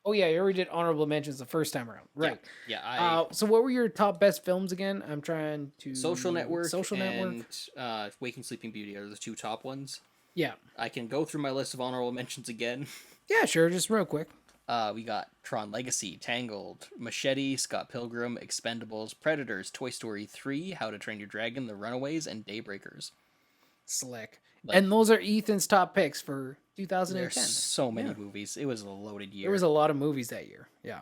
Oh yeah, you already did honorable mentions the first time around, right? Yeah. I So what were your top best films again? I'm trying to Social Network Social Network. and Waking Sleeping Beauty are the two top ones. Yeah, I can go through my list of honorable mentions again. yeah, sure. Just real quick. We got Tron Legacy, Tangled, Machete, Scott Pilgrim, Expendables, Predators, Toy Story 3, How to Train Your Dragon, The Runaways, and Daybreakers. Slick. Like, And those are Ethan's top picks for there's 2010. so many Yeah. movies. It was a loaded year. There was a lot of movies that year. Yeah,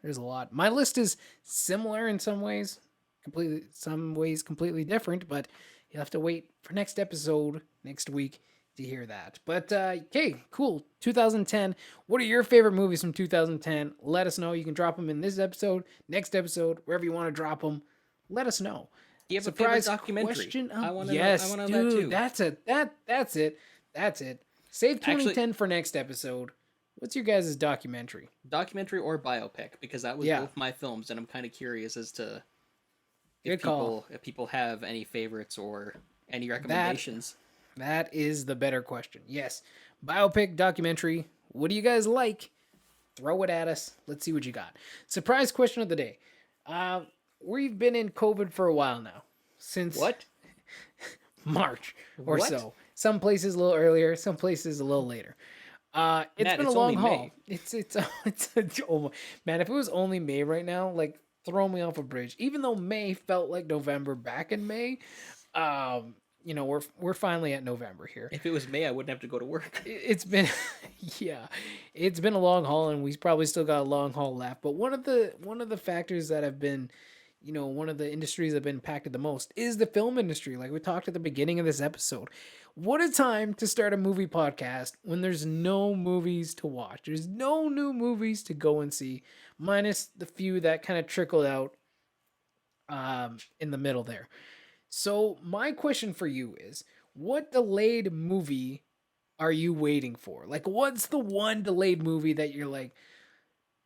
there's a lot. My list is similar in some ways, completely different. But you'll have to wait for next episode next week to hear that. But okay, cool. 2010. What are your favorite movies from 2010? Let us know. You can drop them in this episode, next episode, wherever you want to drop them. Let us know. Do you have Surprise a favorite documentary? question. I want to Yes, know dude. that too. That's it. That's it. Save Actually- 2010 for next episode. What's your guys' documentary? Documentary or biopic, because that was Yeah. both my films, and I'm kind of curious as to Good call. if people have any favorites or any recommendations. That is the better question. Yes. Biopic, documentary. What do you guys like? Throw it at us. Let's see what you got. Surprise question of the day. We've been in COVID for a while now. Since What? March or What? so. Some places a little earlier, some places a little later. It's Matt, been a it's long only haul. May. Oh, man, if it was only May right now, like throw me off a bridge. Even though May felt like November back in May, we're finally at November here. If it was May, I wouldn't have to go to work. It's been yeah, it's been a long haul, and we probably still got a long haul left. But one of the factors that have been, one of the industries that have been impacted the most is the film industry. Like we talked at the beginning of this episode, what a time to start a movie podcast when there's no movies to watch. There's no new movies to go and see, minus the few that kind of trickled out in the middle there. So my question for you is, what delayed movie are you waiting for? Like, what's the one delayed movie that you're like,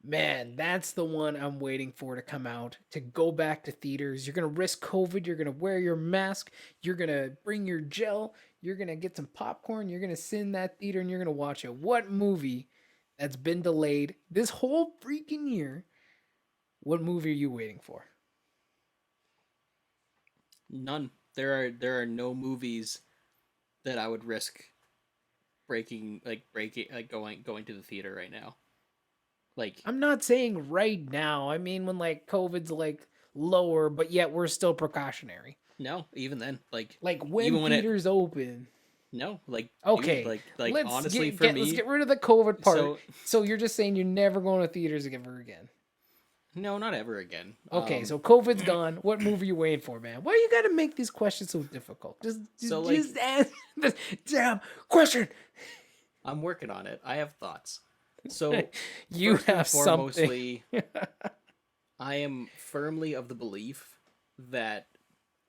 man, that's the one I'm waiting for to come out, to go back to theaters? You're going to risk COVID. You're going to wear your mask. You're going to bring your gel. You're going to get some popcorn. You're going to sit in that theater and you're going to watch it. What movie that's been delayed this whole freaking year? What movie are you waiting for? None. There are no movies that I would risk going to the theater right now. Like, I'm not saying right now. I mean when like COVID's like lower, but yet we're still precautionary. no, even then, Like when even when it theaters open. no, like Okay, even, like let's honestly get, for get me, let's get rid of the COVID part. so So you're just saying you're never going to theaters ever again. no, not ever again. Okay, so COVID's gone. What movie are you waiting for, man? Why you got to make these questions so difficult? Just answer the damn question. I'm working on it. I have thoughts. So You first and have something. foremostly, I am firmly of the belief that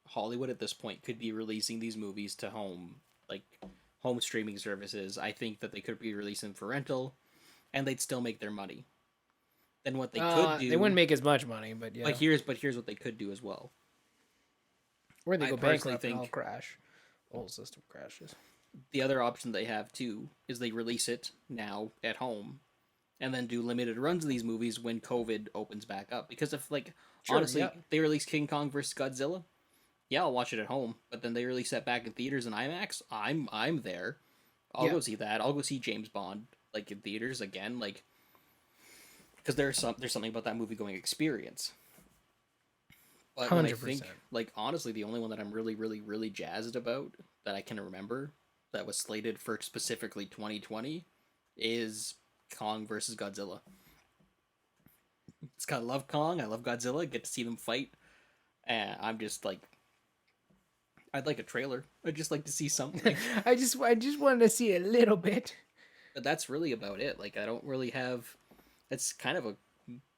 Hollywood at this point could be releasing these movies to home streaming services. I think that they could be releasing for rental, and they'd still make their money. Then what they could do, They wouldn't make as much money, but yeah. but here's what they could do as well. Or they I go personally bankrupt and all think crash. The whole system crashes. the other option they have too is they release it now at home, and then do limited runs of these movies when COVID opens back up. Because if Sure, honestly, yeah. they release King Kong versus Godzilla, yeah, I'll watch it at home. But then they release that back in theaters and IMAX, I'm there. I'll Yeah. go see that. I'll go see James Bond in theaters again, because there's something about that movie going experience. But when I think 100%. honestly, the only one that I'm really really really jazzed about that I can remember that was slated for specifically 2020 is Kong versus Godzilla. It's got I love Kong, I love Godzilla. Get to see them fight, and I'm just like, I'd like a trailer. I'd just like to see something. I just wanted to see a little bit. But that's really about it. I don't really have. It's kind of a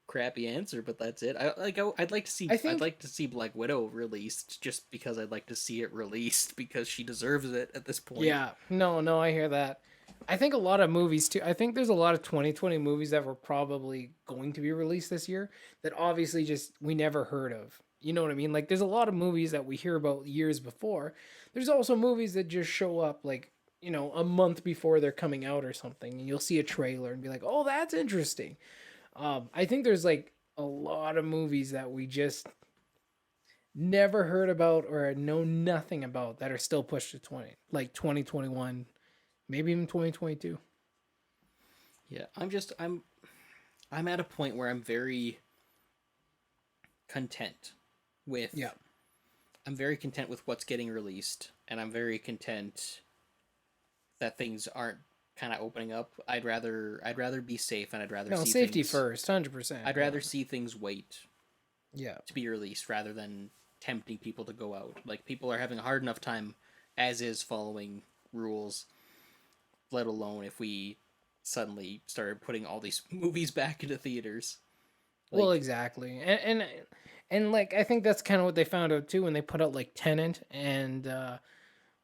crappy answer, but that's it. I'd like to see. I'd like to see Black Widow released, just because I'd like to see it released because she deserves it at this point. Yeah. No, I hear that. I think a lot of movies too. I think there's a lot of 2020 movies that were probably going to be released this year that obviously just we never heard of. You know what I mean? Like there's a lot of movies that we hear about years before. There's also movies that just show up a month before they're coming out or something, and you'll see a trailer and be like, "Oh, that's interesting." I think there's like a lot of movies that we just never heard about or know nothing about that are still pushed to 2021, maybe even 2022. Yeah, I'm at a point where I'm very content with. Yeah. I'm very content with what's getting released, and I'm very content that things aren't kind of opening up. I'd rather be safe, and I'd rather see safety things, first, 100%. I'd rather see things wait Yeah. to be released rather than tempting people to go out. People are having a hard enough time as is following rules, let alone if we suddenly started putting all these movies back into theaters. Well, exactly. And I think that's kind of what they found out too when they put out Tenant and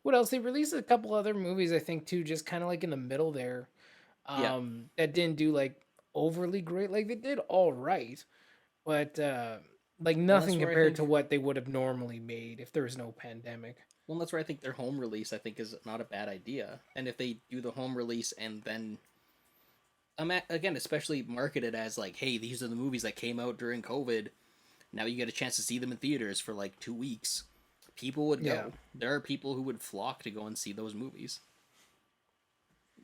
what else? They released a couple other movies I think too, just kind of in the middle there. Yeah. That didn't do overly great. They did all right, but nothing compared to what they would have normally made if there was no pandemic. Well, that's where I think their home release is not a bad idea. And if they do the home release and then again, especially marketed as hey, these are the movies that came out during COVID. Now you get a chance to see them in theaters for 2 weeks. People would go. Yeah. There are people who would flock to go and see those movies.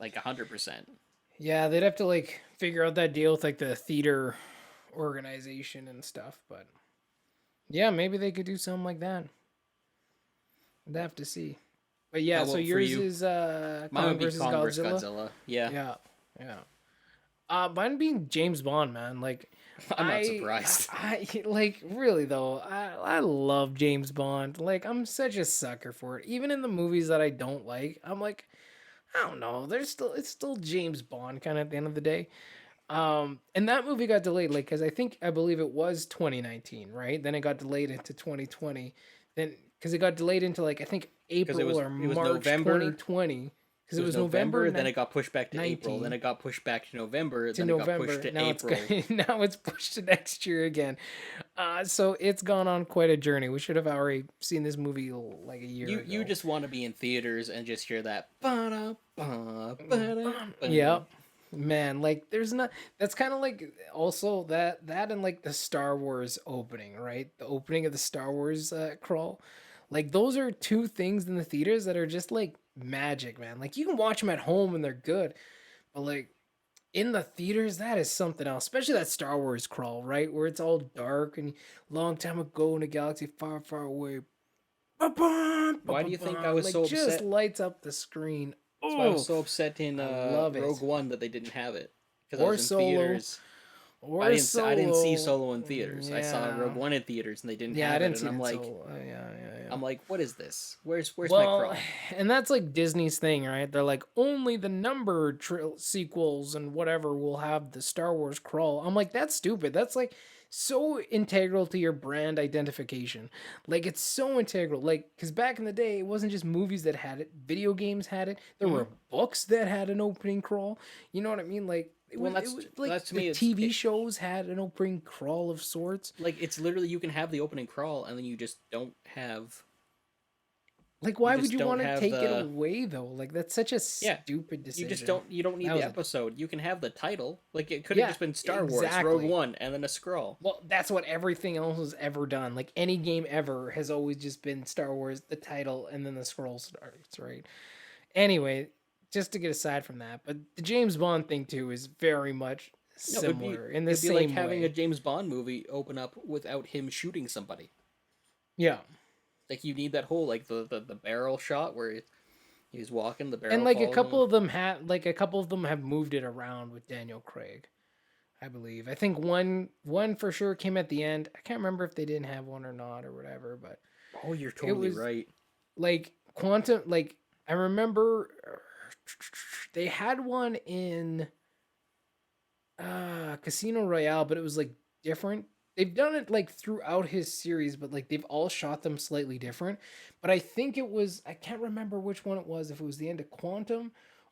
100%. Yeah, they'd have to figure out that deal with the theater organization and stuff, but Yeah, maybe they could do something like that. I'd have to see. But yeah, How so about for yours you? is Mine Kong would be versus Kong vs Godzilla. Godzilla. Yeah, Yeah, yeah. Mine being James Bond, man. Like, I'm not surprised. like really though. I love James Bond. Like, I'm such a sucker for it. Even in the movies that I don't like, I'm like, I don't know. It's still James Bond kind of at the end of the day. And that movie got delayed, like, because I believe it was 2019, right? Then it got delayed into 2020. Then because it got delayed into like I think Because April or it was March November. 2020. Because It it was was November November, then it got pushed back to April, then 19 it got pushed back to November, to then it got pushed November. to Now it's April. now it's pushed to next year again. So it's gone on quite a journey. We should have already seen this movie like a year You ago. just want to be in theaters and just hear that ba ba ba Yeah, ba. man. Like, there's not. That's kind of like also that and like the Star Wars opening, right? The opening of the Star Wars crawl. Like, those are two things in the theaters that are just like magic, man. Like, you can watch them at home and they're good, but like in the theaters, that is something else. Especially that Star Wars crawl, right, where it's all dark and long time ago in a galaxy far, far away. Ba-bum, Why do you think I ba-ba-bum, was like so just upset? lights up the screen. That's why I was Oh, so upset in I love Rogue it. One that they didn't have it because I Or was in Solo, theaters. or I didn't see Solo. Solo in theaters. I saw Yeah, Rogue One in theaters and they didn't yeah, I have it, didn't and see it in Solo. Yeah. I'm like, what is this? Where's my Well, crawl? and that's like Disney's thing, right? They're like, only the numbered sequels and whatever will have the Star Wars crawl. I'm like, that's stupid. That's like so integral to your brand identification. Like, it's so integral. Like, because back in the day, it wasn't just movies that had it, video games had it. There Hmm. were books that had an opening crawl. You know what I mean? Like, Well, it was like that's to the me. TV shows had an opening crawl of sorts. Like it's literally you can have the opening crawl and then Like, you why would just you don't want to have take it the away though? Like, that's such a yeah stupid decision. you don't need That the was a episode. You can have the title. Like it could have Yeah, just been Star Wars Rogue exactly. One and then a scroll. Well, that's what everything else has ever done. Like, any game ever has always just been Star Wars, the title, and then the scroll starts, right? Anyway, just to get aside from that, but the James Bond thing too is very much No, similar in the it'd be like same having a way. James Bond movie open up without him shooting somebody. Yeah. Like you need that whole like the barrel shot where he's walking, the And barrel like falls on him. a couple of them have moved it around with Daniel Craig, I believe. I think one for sure came at the end. I can't remember if they didn't have one or not or whatever, but Oh, you're it totally was right. like quantum like I remember they had one in Casino Royale, but it was like different. They've done it like throughout his series, but like they've all shot them slightly different. But I think I can't remember which one it was, if it was the end of Quantum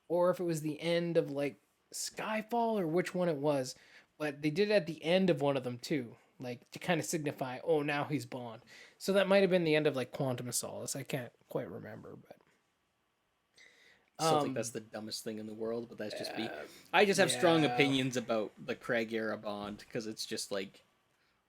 or if it was the end of like Skyfall or which one it was. But they did it at the end of one of them too, like to kind of signify, oh, now he's Bond. So that might have been the end of like Quantum of Solace. I can't quite remember, but Still think um that's the dumbest thing in the world, but that's just me. I just have strong yeah. opinions about the Craig era Bond because it's just like,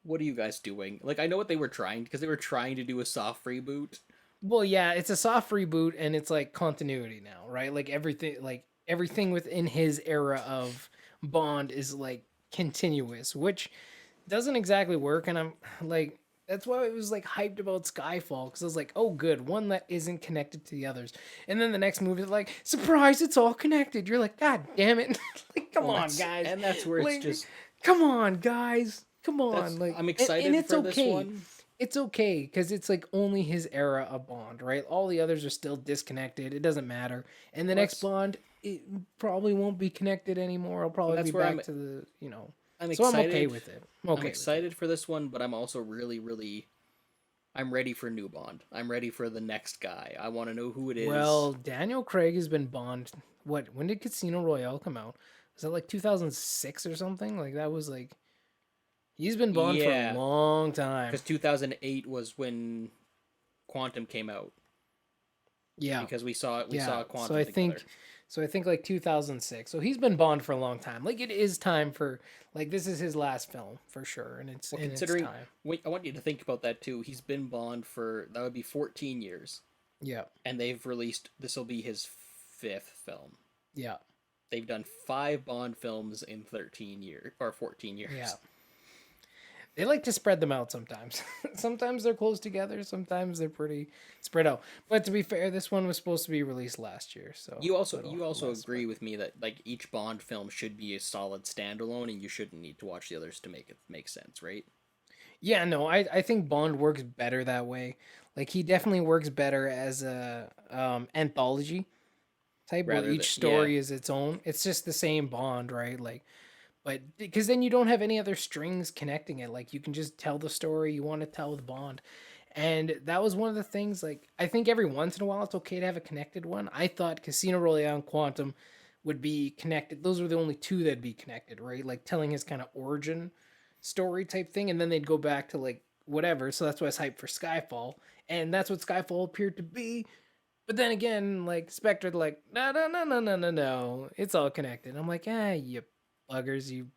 what are you guys doing? Like, I know what they were trying because they were trying to do a soft reboot. Well, yeah, it's a soft reboot and it's like continuity now, right? Like everything within his era of Bond is like continuous, which doesn't exactly work. And I'm like, that's why it was like hyped about Skyfall because I was like, oh, good, one that isn't connected to the others. And then the next movie is like, surprise, it's all connected. You're like, God damn it! Like, come Well, on, guys, that's where it's like, just come on, guys, come on, that's like, I'm and excited it's for this okay, one. it's okay because it's like only his era of Bond, right? All the others are still disconnected. It doesn't matter. And the Well, next Bond, it probably won't be connected anymore. It'll probably be that's where back to the. I'm So I'm okay excited. with it. I'm I'm okay with it. excited for this one, but I'm also really I'm ready for new Bond. I'm ready for the next guy. I want to know who it is. Well, Daniel Craig has been Bond. What? When did Casino Royale come out? Was that like 2006 or something? Like, that was like he's been Bond for a Yeah, long time. because 2008 was when Quantum came out Yeah. because we Yeah. saw Quantum together. So I think like 2006. So he's been Bond for a long time. Like, it is time for like this is his last film for sure, and Well, it's considering time. wait, I want you to think about that too. He's been Bond for that would be 14 years, Yeah. and they've released this will be his fifth film. Yeah. They've done 5 Bond films in 13 years or 14 Yeah. years. They like to spread them out sometimes. Sometimes they're close together, sometimes they're pretty spread out. But to be fair, this one was supposed to be released last year, so You a also little you also less. agree But with me that like each Bond film should be a solid standalone, and you shouldn't need to watch the others to make it make sense, right? yeah, no, I think Bond works better that way. Like he definitely works better as a anthology type where Rather than each yeah, story is its own. It's just the same Bond, right? Like but because then you don't have any other strings connecting it. Like you can just tell the story you want to tell with Bond. And that was one of the things, like, I think every once in a while it's okay to have a connected one. I thought Casino Royale and Quantum would be connected. Those were the only two that'd be connected, right? Like telling his kind of origin story type thing. And then they'd go back to like whatever. So that's why I was hyped for Skyfall. And that's what Skyfall appeared to be. But then again, like Spectre, like, no, no, no, no, no, no, no. It's all connected. I'm like, you buggers, you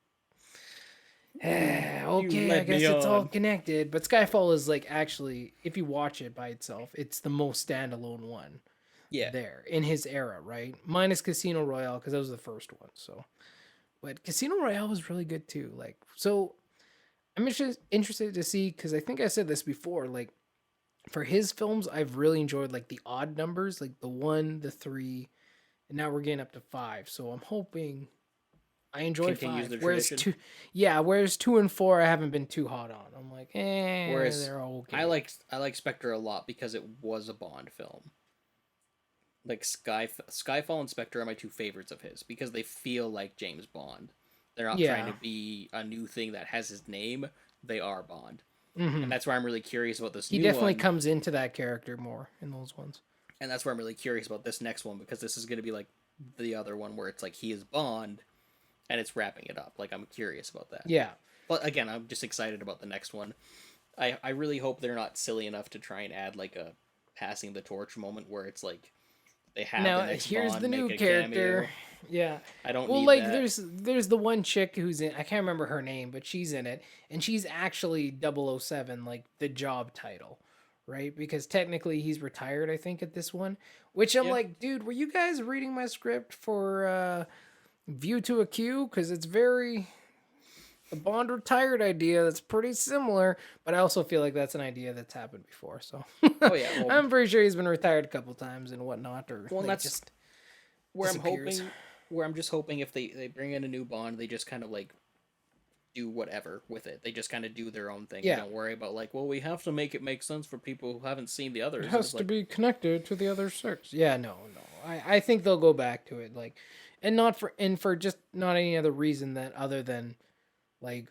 you okay, I led me guess it's all on. connected. But Skyfall is like actually, if you watch it by itself, it's the most standalone one Yeah, there in his era, right? Minus Casino Royale because that was the first one. So, but Casino Royale was really good too. Like, so I'm interested to see because I think I said this before. Like for his films, I've really enjoyed like the odd numbers, like the one, the three, and now we're getting up to five. So I'm hoping I enjoy continues five. the Whereas tradition. two, yeah, whereas two and four I haven't been too hot on. I'm like, Whereas they're okay. I like Spectre a lot because it was a Bond film. Like Skyfall and Spectre are my two favorites of his because they feel like James Bond. They're not trying to Yeah. be a new thing that has his name. They are Bond. And Hmm. that's why I'm really curious about this He new definitely one. comes into that character more in those ones. And that's why I'm really curious about this next one because this is going to be like the other one where it's like he is Bond and it's wrapping it up. Like I'm curious about that. Yeah. But again, I'm just excited about the next one. I really hope they're not silly enough to try and add like a passing the torch moment where it's like they have the Now next here's the Bond make new a character. cameo. Yeah. I don't Well, need like that. there's the one chick who's in. I can't remember her name, but she's in it, and she's actually 007, like the job title, right? Because technically he's retired, I think, at this one. Which I'm Yeah. like, dude, were you guys reading my script for View to a Q? Because it's very the Bond retired idea. That's pretty similar, but I also feel like that's an idea that's happened before. So Oh yeah. I'm pretty sure he's been retired a couple times and whatnot, or Well, and like that's just where I'm disappears. hoping. Where I'm just hoping if they bring in a new Bond, they just kind of like do whatever with it. They just kind of do their own thing. They Yeah, don't worry about like, well, we have to make it make sense for people who haven't seen the it others. And has it's to like, be connected to the other six. Yeah, no, no. I think they'll go back to it, like, and not for and for just not any other reason that other than like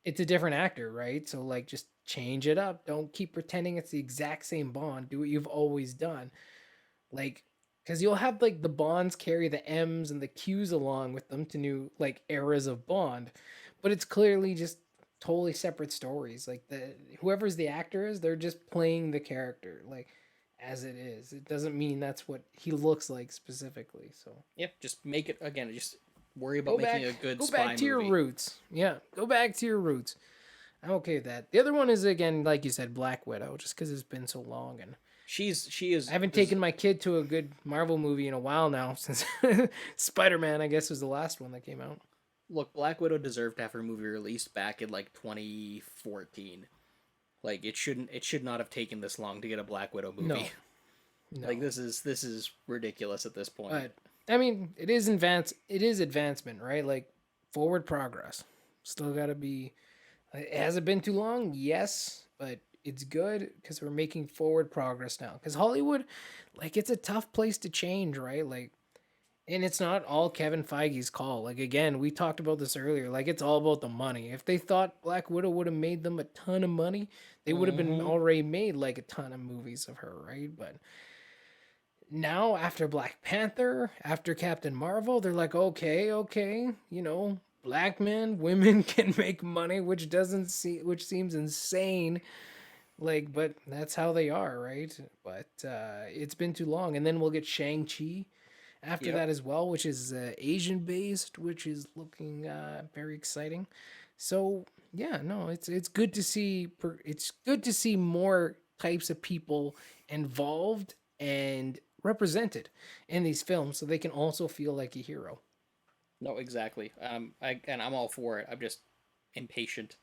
it's a different actor, right? So like just change it up. Don't keep pretending it's the exact same Bond. Do what you've always done. Like because you'll have like the Bonds carry the M's and the Q's along with them to new like eras of Bond, but it's clearly just totally separate stories. Like the whoever's the actor is, they're just playing the character like as it is. It doesn't mean that's what he looks like specifically. So yeah, just make it again. Just worry about making a good go back spy to your movie. roots. Yeah, go back to your roots. I'm okay with that. The other one is again, like you said, Black Widow, just because it's been so long and She I is haven't taken my kid to a good Marvel movie in a while now since Spider Man, I guess, was the last one that came out. look. Black Widow deserved to have her movie released back in like 2014. Like it should not have taken this long to get a Black Widow movie. No, no. Like this is ridiculous at this point. But I mean, it is advancement, right? Like forward progress. Still got to be. Has it been too long? Yes, but it's good because we're making forward progress now. Because Hollywood, like, it's a tough place to change, right? Like, and it's not all Kevin Feige's call. Like again, we talked about this earlier. Like it's all about the money. If they thought Black Widow would have made them a ton of money, they would have been Mm-hmm. already made like a ton of movies of her, right? But now after Black Panther, after Captain Marvel, they're like, okay, okay, black men, women can make money, which seems insane. Like, but that's how they are, right? But it's been too long, and then we'll get Shang Chi after Yep. that as well, which is Asian based, which is looking very exciting. So yeah, no, it's good to see. It's good to see more types of people involved and represented in these films, so they can also feel like a hero. No, exactly. I'm all for it. I'm just impatient.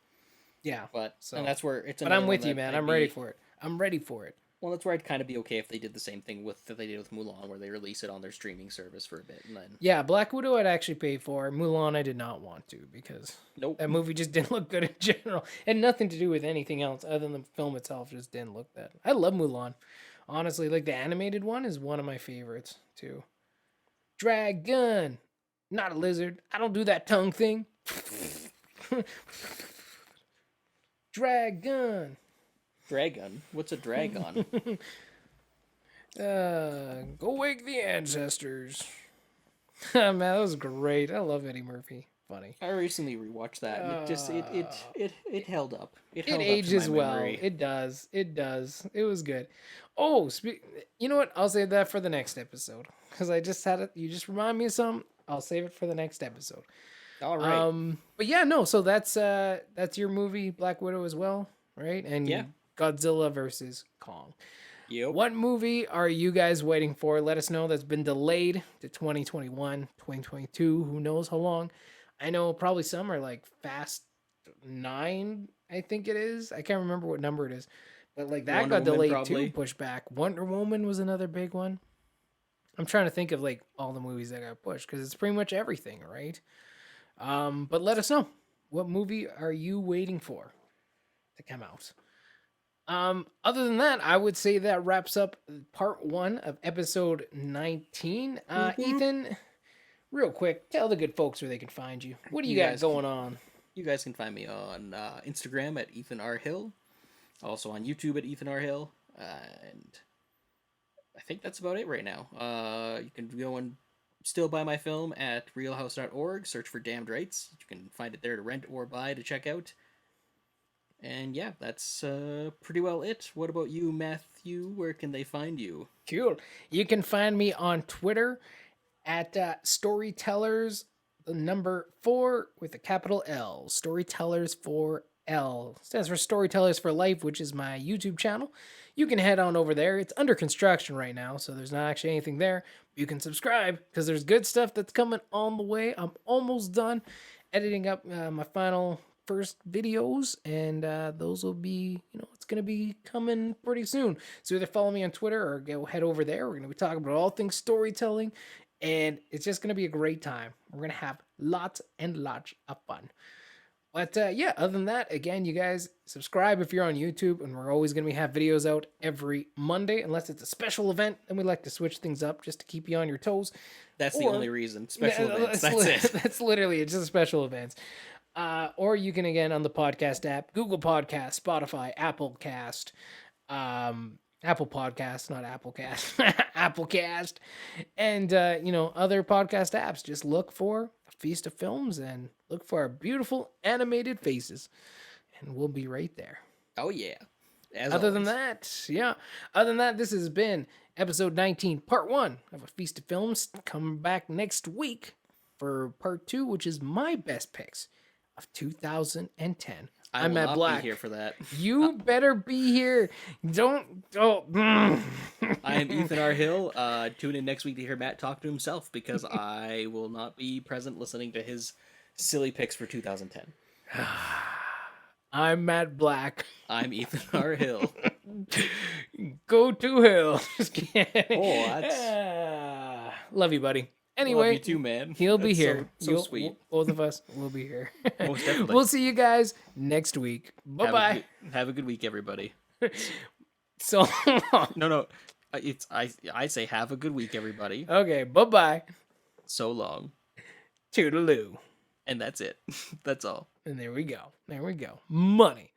Yeah. And So, that's where it's but another I'm one with you, that man. I'd I'm ready be. for it. I'm ready for it. Well, that's where I'd kind of be okay if they did the same thing with that they did with Mulan, where they release it on their streaming service for a bit and then Yeah, Black Widow I'd actually pay for. Mulan I did not want to because nope. that movie just didn't look good in general. It had nothing to do with anything else other than the film itself just didn't look that. I love Mulan. Honestly, like the animated one is one of my favorites too. Dragon, not a lizard. I don't do that tongue thing. Dragon. Dragon. What's a dragon? Go wake the ancestors. Man, that was great. I love Eddie Murphy. Funny. I recently rewatched that, and it held up. It It held up to my ages well. memory. It does. It does. It was good. Oh, you know what? I'll save that for the next episode because I just had it. You just remind me of something. I'll save it for the next episode. All right. But yeah, no. So that's your movie, Black Widow, as well, right? And Yeah. Godzilla versus Kong. Yep. What movie are you guys waiting for? Let us know. That's been delayed to 2021, 2022. Who knows how long? I know probably some are like Fast 9, I think it is. I can't remember what number it is. But like that Wonder got Woman, delayed probably. too, pushed back. Wonder Woman was another big one. I'm trying to think of like all the movies that got pushed because it's pretty much everything, right? But let us know. What movie are you waiting for to come out? Other than that, I would say that wraps up part 1 of episode 19. Ethan, real quick, tell the good folks where they can find you. What do you got going on? You guys can find me on Instagram at Ethan R. Hill. Also on YouTube at Ethan R. Hill. And I think that's about it right now. You can go and still buy my film at realhouse.org. Search for Damned Rights. You can find it there to rent or buy to check out. And yeah, that's pretty well it. What about you, Matthew? Where can they find you? Cool. You can find me on Twitter at Storytellers, the number 4 with a capital L. Storytellers 4L. Stands for Storytellers for Life, which is my YouTube channel. You can head on over there. It's under construction right now, so there's not actually anything there. You can subscribe because there's good stuff that's coming on the way. I'm almost done editing up my final first videos, and those will be, it's going to be coming pretty soon. So either follow me on Twitter or go head over there. We're going to be talking about all things storytelling, and it's just going to be a great time. We're going to have lots and lots of fun. But yeah, other than that, again, you guys subscribe if you're on YouTube, and we're always going to have videos out every Monday, unless it's a special event, and we like to switch things up just to keep you on your toes. That's the only reason. Special events. That's it. That's literally it. Just special events. Or you can, again, on the podcast app, Google Podcast, Spotify, Apple Cast, Apple Podcast, not Applecast, Applecast, and, other podcast apps. Just look for A Feast of Films and look for our beautiful animated faces, and we'll be right there. Oh, yeah. Other than that, this has been episode 19, part 1 of A Feast of Films. Coming back next week for part 2, which is my best picks of 2010. I'm Matt Black. Be here for that. You better be here. Don't. I am Ethan R. Hill. Tune in next week to hear Matt talk to himself because I will not be present listening to his silly picks for 2010. I'm Matt Black. I'm Ethan R. Hill. Go to hell. Just kidding. Oh, that's... love you, buddy. Anyway, love you too, man. He'll be here. So sweet. Both of us will be here. Most definitely. We'll see you guys next week. Bye-bye. Have a good week, everybody. So No. I say have a good week, everybody. Okay, bye-bye. So long. Toodaloo. And that's it. That's all. And there we go. Money.